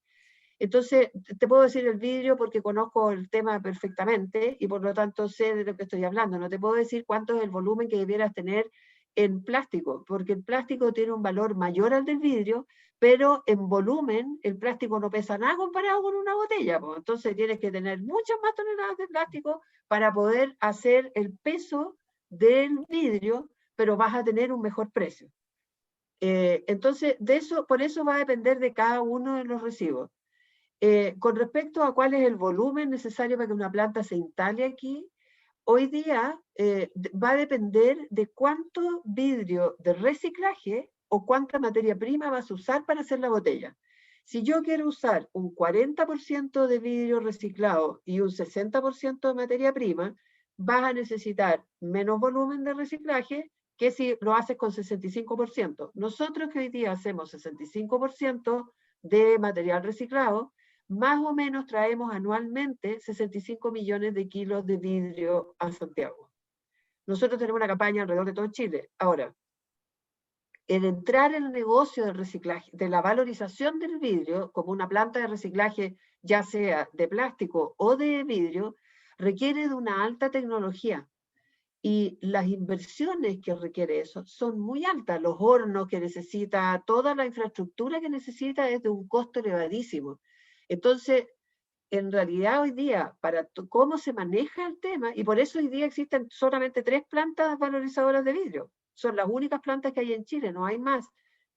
Entonces, te puedo decir el vidrio porque conozco el tema perfectamente y por lo tanto sé de lo que estoy hablando. No te puedo decir cuánto es el volumen que debieras tener en plástico, porque el plástico tiene un valor mayor al del vidrio, pero en volumen el plástico no pesa nada comparado con una botella. Pues. Entonces tienes que tener muchas más toneladas de plástico para poder hacer el peso del vidrio, pero vas a tener un mejor precio. Entonces, por eso va a depender de cada uno de los residuos. Con respecto a cuál es el volumen necesario para que una planta se instale aquí, hoy día va a depender de cuánto vidrio de reciclaje o cuánta materia prima vas a usar para hacer la botella. Si yo quiero usar un 40% de vidrio reciclado y un 60% de materia prima, vas a necesitar menos volumen de reciclaje que si lo haces con 65%. Nosotros que hoy día hacemos 65% de material reciclado, más o menos traemos anualmente 65 millones de kilos de vidrio a Santiago. Nosotros tenemos una campaña alrededor de todo Chile. Ahora, el entrar en el negocio del reciclaje, de la valorización del vidrio, como una planta de reciclaje, ya sea de plástico o de vidrio, requiere de una alta tecnología. Y las inversiones que requiere eso son muy altas. Los hornos que necesita, toda la infraestructura que necesita es de un costo elevadísimo. Entonces, en realidad hoy día, para cómo se maneja el tema, y por eso hoy día existen solamente 3 plantas valorizadoras de vidrio. Son las únicas plantas que hay en Chile, no hay más.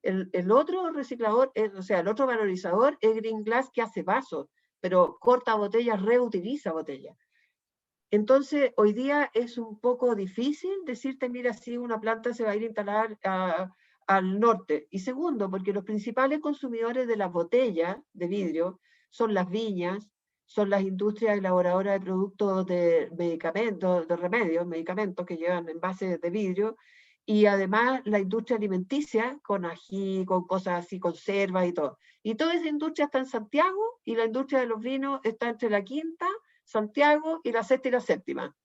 El otro reciclador, el otro valorizador es Green Glass, que hace vasos, pero corta botellas, reutiliza botellas. Entonces, hoy día es un poco difícil decirte, mira, si una planta se va a ir a instalar al norte. Y segundo, porque los principales consumidores de las botellas de vidrio son las viñas, son las industrias elaboradoras de productos de medicamentos, de remedios, medicamentos que llevan envases de vidrio, y además la industria alimenticia, con ají, con cosas así, conservas y todo. Y toda esa industria está en Santiago, y la industria de los vinos está entre la quinta, Santiago, y la sexta y la séptima.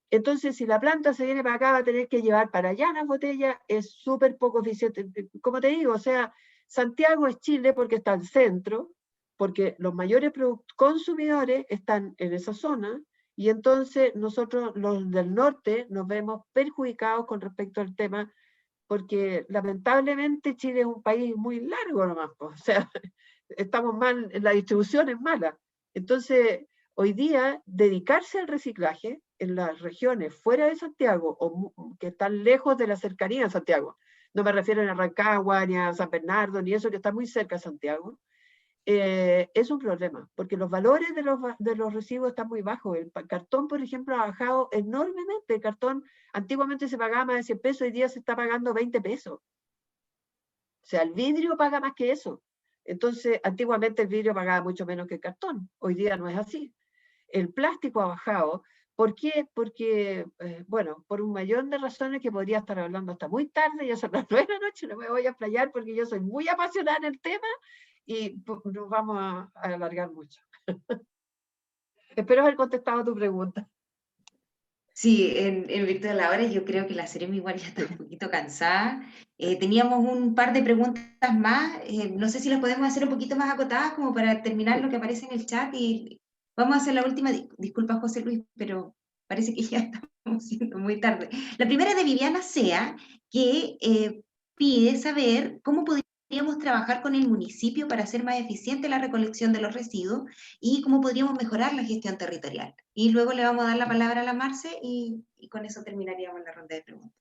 Entonces, si la planta se viene para acá, va a tener que llevar para allá las botellas, es súper poco eficiente. Como te digo, o sea, Santiago es Chile porque está al centro, porque los mayores consumidores están en esa zona, y entonces nosotros, los del norte, nos vemos perjudicados con respecto al tema, porque lamentablemente Chile es un país muy largo nomás, pues, o sea, estamos mal, la distribución es mala. Entonces, hoy día, dedicarse al reciclaje en las regiones fuera de Santiago, o que están lejos de la cercanía de Santiago, no me refiero a Rancagua, ni a San Bernardo, ni eso que está muy cerca de Santiago, es un problema, porque los valores de los residuos están muy bajos. El cartón, por ejemplo, ha bajado enormemente. El cartón antiguamente se pagaba más de 100 pesos, hoy día se está pagando 20 pesos. O sea, el vidrio paga más que eso. Entonces, antiguamente el vidrio pagaba mucho menos que el cartón. Hoy día no es así. El plástico ha bajado. ¿Por qué? Porque, bueno, por un millón de razones que podría estar hablando hasta muy tarde, ya son las 9 de la noche, no me voy a explayar porque yo soy muy apasionada en el tema y nos vamos a alargar mucho. Espero haber contestado tu pregunta. Sí, en virtud de la hora yo creo que la Seremi igual ya está un poquito cansada. Teníamos un par de preguntas más, no sé si las podemos hacer un poquito más acotadas como para terminar lo que aparece en el chat, y vamos a hacer la última. Disculpa, José Luis, pero parece que ya estamos siendo muy tarde. La primera es de Viviana Sea, que pide saber cómo podríamos trabajar con el municipio para hacer más eficiente la recolección de los residuos y cómo podríamos mejorar la gestión territorial. Y luego le vamos a dar la palabra a la Marce y con eso terminaríamos la ronda de preguntas.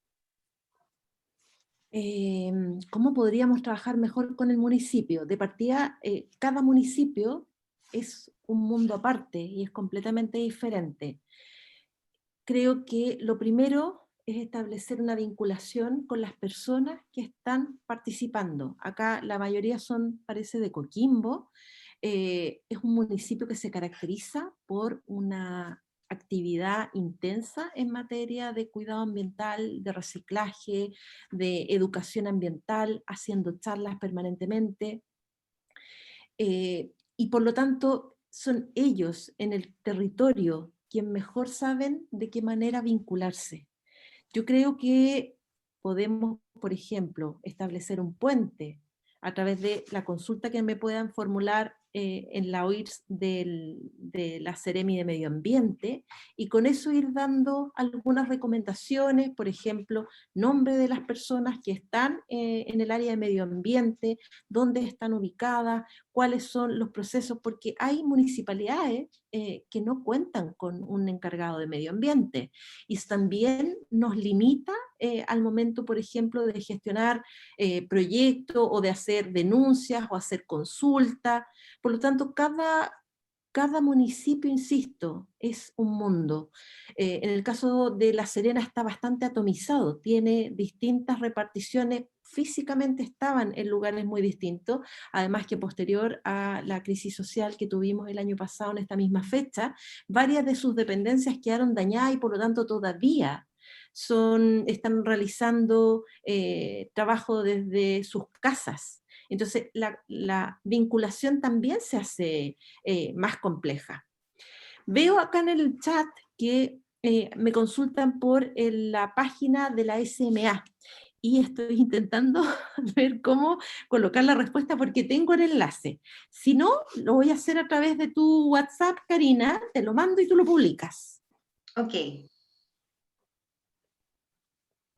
¿Cómo podríamos trabajar mejor con el municipio? De partida, cada municipio es un mundo aparte y es completamente diferente. Creo que lo primero es establecer una vinculación con las personas que están participando. Acá la mayoría parece de Coquimbo. Es un municipio que se caracteriza por una actividad intensa en materia de cuidado ambiental, de reciclaje, de educación ambiental, haciendo charlas permanentemente. Y por lo tanto, son ellos en el territorio quien mejor saben de qué manera vincularse. Yo creo que podemos, por ejemplo, establecer un puente a través de la consulta que me puedan formular en la OIRS de la Seremi de Medio Ambiente, y con eso ir dando algunas recomendaciones, por ejemplo, nombre de las personas que están en el área de medio ambiente, dónde están ubicadas, cuáles son los procesos, porque hay municipalidades que no cuentan con un encargado de medio ambiente, y también nos limita al momento, por ejemplo, de gestionar proyectos o de hacer denuncias o hacer consultas. Por lo tanto, cada municipio, insisto, es un mundo. En el caso de La Serena está bastante atomizado, tiene distintas reparticiones, físicamente estaban en lugares muy distintos, además que posterior a la crisis social que tuvimos el año pasado en esta misma fecha, varias de sus dependencias quedaron dañadas y por lo tanto todavía están realizando trabajo desde sus casas. Entonces la vinculación también se hace más compleja. Veo acá en el chat que me consultan por la página de la SMA y estoy intentando ver cómo colocar la respuesta porque tengo el enlace. Si no, lo voy a hacer a través de tu WhatsApp, Karina, te lo mando y tú lo publicas. Ok.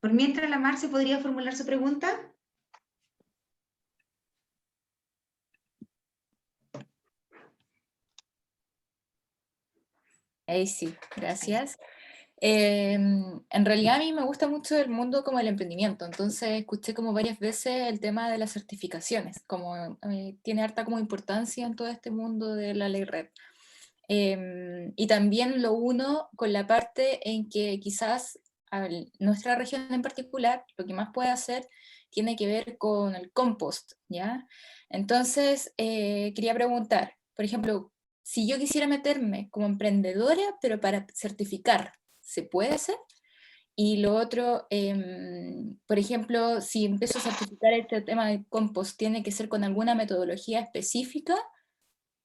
Por mientras, la Marce podría formular su pregunta. Ahí sí, gracias. En realidad a mí me gusta mucho el mundo como el emprendimiento, entonces escuché como varias veces el tema de las certificaciones, como tiene harta como importancia en todo este mundo de la ley RED. Y también lo uno con la parte en que quizás nuestra región en particular, lo que más puede hacer tiene que ver con el compost, ¿ya? Entonces, quería preguntar, por ejemplo, si yo quisiera meterme como emprendedora, pero para certificar, ¿se puede hacer? Y lo otro, por ejemplo, si empiezo a certificar este tema de compost, ¿tiene que ser con alguna metodología específica?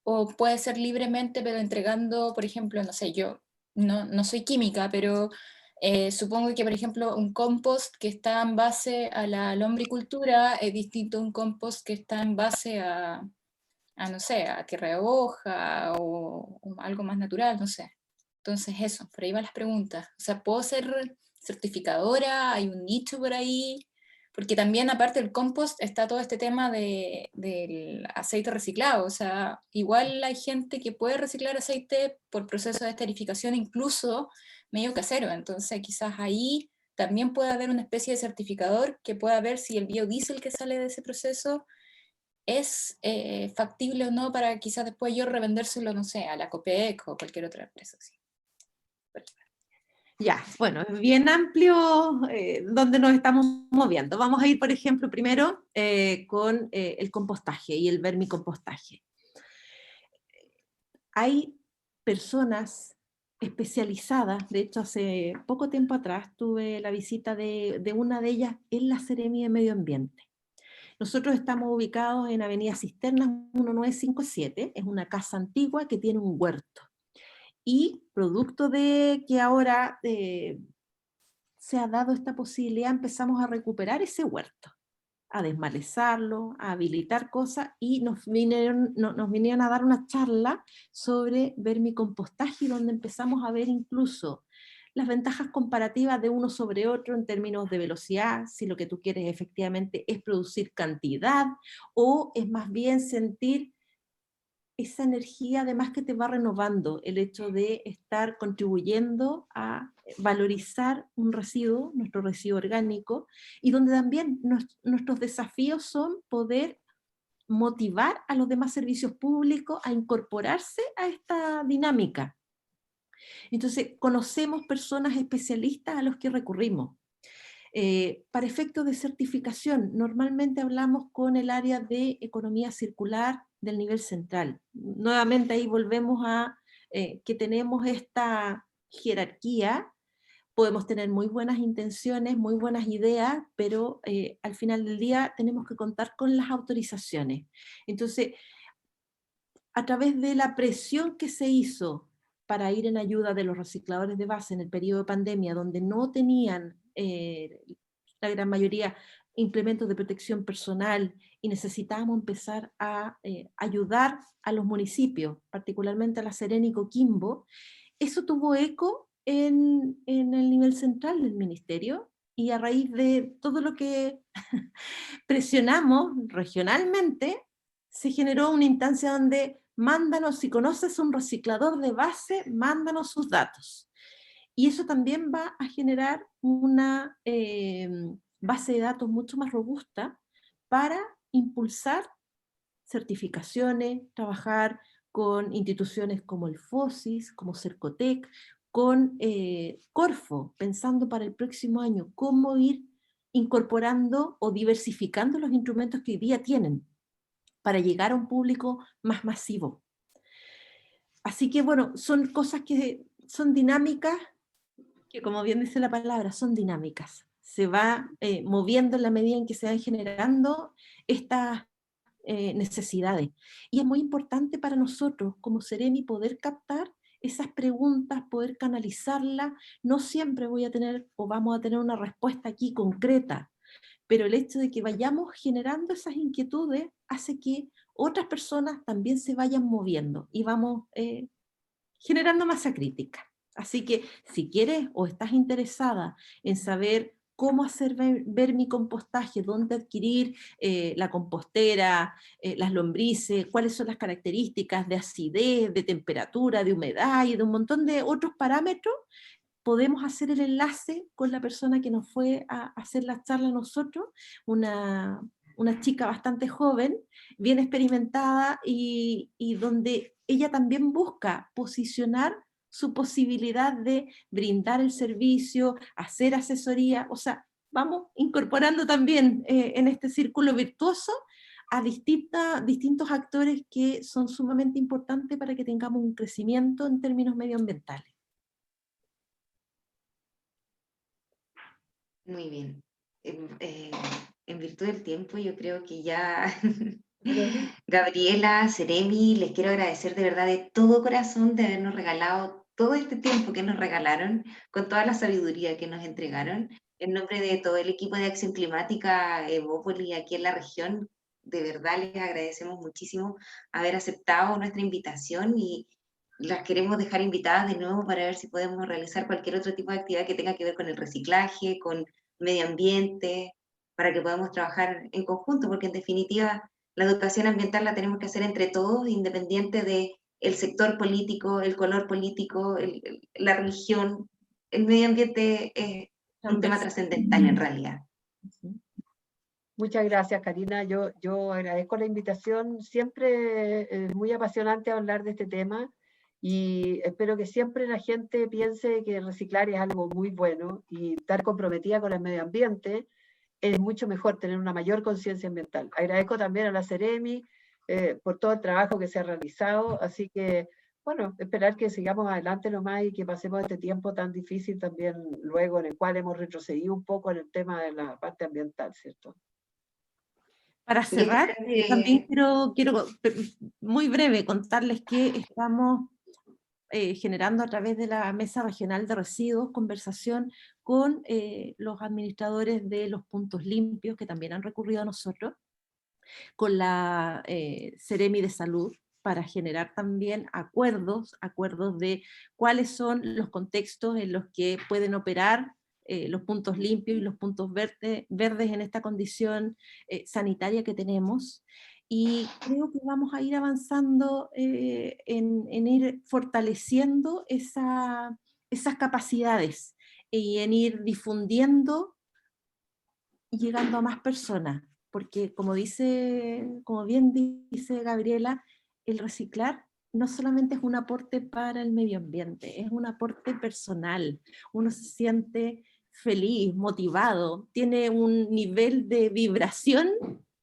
¿O puede ser libremente, pero entregando, por ejemplo, no sé, yo no soy química, pero supongo que, por ejemplo, un compost que está en base a la lombricultura es distinto a un compost que está en base no sé, a tierra de hoja o algo más natural, no sé. Entonces eso, por ahí van las preguntas. O sea, ¿puedo ser certificadora? ¿Hay un nicho por ahí? Porque también aparte del compost está todo este tema del aceite reciclado. O sea, igual hay gente que puede reciclar aceite por proceso de esterificación, incluso medio casero. Entonces quizás ahí también puede haber una especie de certificador que pueda ver si el biodiesel que sale de ese proceso es factible o no para quizás después yo revendérselo, no sé, a la Copec o cualquier otra empresa así. Ya, bueno, es bien amplio donde nos estamos moviendo. Vamos a ir, por ejemplo, primero con el compostaje y el vermicompostaje. Hay personas especializadas, de hecho hace poco tiempo atrás tuve la visita de una de ellas en la Seremi de Medio Ambiente. Nosotros estamos ubicados en Avenida Cisternas 1957, es una casa antigua que tiene un huerto. Y producto de que ahora se ha dado esta posibilidad, empezamos a recuperar ese huerto, a desmalezarlo, a habilitar cosas, y nos vinieron a dar una charla sobre vermicompostaje, donde empezamos a ver incluso las ventajas comparativas de uno sobre otro en términos de velocidad, si lo que tú quieres efectivamente es producir cantidad, o es más bien sentir esa energía además que te va renovando, el hecho de estar contribuyendo a valorizar un residuo, nuestro residuo orgánico, y donde también nuestros desafíos son poder motivar a los demás servicios públicos a incorporarse a esta dinámica. Entonces, conocemos personas especialistas a los que recurrimos. Para efectos de certificación, normalmente hablamos con el área de economía circular del nivel central. Nuevamente ahí volvemos a que tenemos esta jerarquía, podemos tener muy buenas intenciones, muy buenas ideas, pero al final del día tenemos que contar con las autorizaciones. Entonces, a través de la presión que se hizo para ir en ayuda de los recicladores de base en el periodo de pandemia, donde no tenían la gran mayoría implementos de protección personal y necesitábamos empezar a ayudar a los municipios, particularmente a La Serena y Coquimbo, eso tuvo eco en el nivel central del ministerio, y a raíz de todo lo que presionamos regionalmente, se generó una instancia donde mándanos, si conoces un reciclador de base, mándanos sus datos. Y eso también va a generar una base de datos mucho más robusta para impulsar certificaciones, trabajar con instituciones como el FOSIS, como Cercotec, con Corfo, pensando para el próximo año cómo ir incorporando o diversificando los instrumentos que hoy día tienen para llegar a un público más masivo. Así que bueno, son cosas que son dinámicas, que como bien dice la palabra, son dinámicas. Se va moviendo en la medida en que se van generando estas necesidades. Y es muy importante para nosotros como Seremi poder captar esas preguntas, poder canalizarlas. No siempre voy a tener o vamos a tener una respuesta aquí concreta, pero el hecho de que vayamos generando esas inquietudes hace que otras personas también se vayan moviendo y vamos generando masa crítica. Así que si quieres o estás interesada en saber cómo hacer vermicompostaje, dónde adquirir la compostera, las lombrices, cuáles son las características de acidez, de temperatura, de humedad y de un montón de otros parámetros, podemos hacer el enlace con la persona que nos fue a hacer la charla a nosotros, una chica bastante joven, bien experimentada, y donde ella también busca posicionar su posibilidad de brindar el servicio, hacer asesoría, o sea, vamos incorporando también en este círculo virtuoso a distintos actores que son sumamente importantes para que tengamos un crecimiento en términos medioambientales. Muy bien. En virtud del tiempo, yo creo que ya Gabriela, Seremi, les quiero agradecer de verdad de todo corazón de habernos regalado todo este tiempo que nos regalaron, con toda la sabiduría que nos entregaron. En nombre de todo el equipo de Acción Climática Evópolis aquí en la región, de verdad les agradecemos muchísimo haber aceptado nuestra invitación y las queremos dejar invitadas de nuevo para ver si podemos realizar cualquier otro tipo de actividad que tenga que ver con el reciclaje, con medio ambiente, para que podamos trabajar en conjunto, porque en definitiva la educación ambiental la tenemos que hacer entre todos, independiente del sector político, el color político, la religión. El medio ambiente es un tema trascendental en realidad. Muchas gracias, Karina. Yo agradezco la invitación. Siempre es muy apasionante hablar de este tema y espero que siempre la gente piense que reciclar es algo muy bueno y estar comprometida con el medio ambiente es mucho mejor, tener una mayor conciencia ambiental. Agradezco también a la Seremi por todo el trabajo que se ha realizado, así que, bueno, esperar que sigamos adelante nomás y que pasemos este tiempo tan difícil también luego, en el cual hemos retrocedido un poco en el tema de la parte ambiental, ¿cierto? Para cerrar, también quiero muy breve contarles que estamos generando a través de la Mesa Regional de Residuos conversación con los administradores de los puntos limpios, que también han recurrido a nosotros, con la Seremi de Salud, para generar también acuerdos de cuáles son los contextos en los que pueden operar los puntos limpios y los puntos verdes en esta condición sanitaria que tenemos. Y creo que vamos a ir avanzando en ir fortaleciendo esas capacidades y en ir difundiendo y llegando a más personas, porque como bien dice Gabriela, el reciclar no solamente es un aporte para el medio ambiente, es un aporte personal. Uno se siente feliz, motivado, tiene un nivel de vibración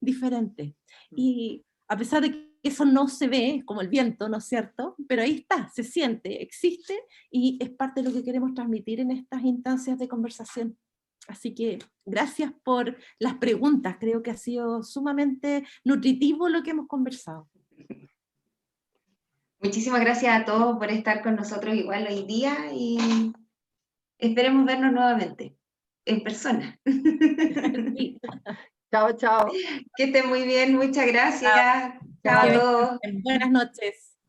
diferente. Y a pesar de que eso no se ve, como el viento, ¿no es cierto? Pero ahí está, se siente, existe, y es parte de lo que queremos transmitir en estas instancias de conversación. Así que gracias por las preguntas, creo que ha sido sumamente nutritivo lo que hemos conversado. Muchísimas gracias a todos por estar con nosotros igual hoy día y esperemos vernos nuevamente, en persona. Sí. Chao, chao. Que estén muy bien, muchas gracias. Chao a todos. Buenas noches.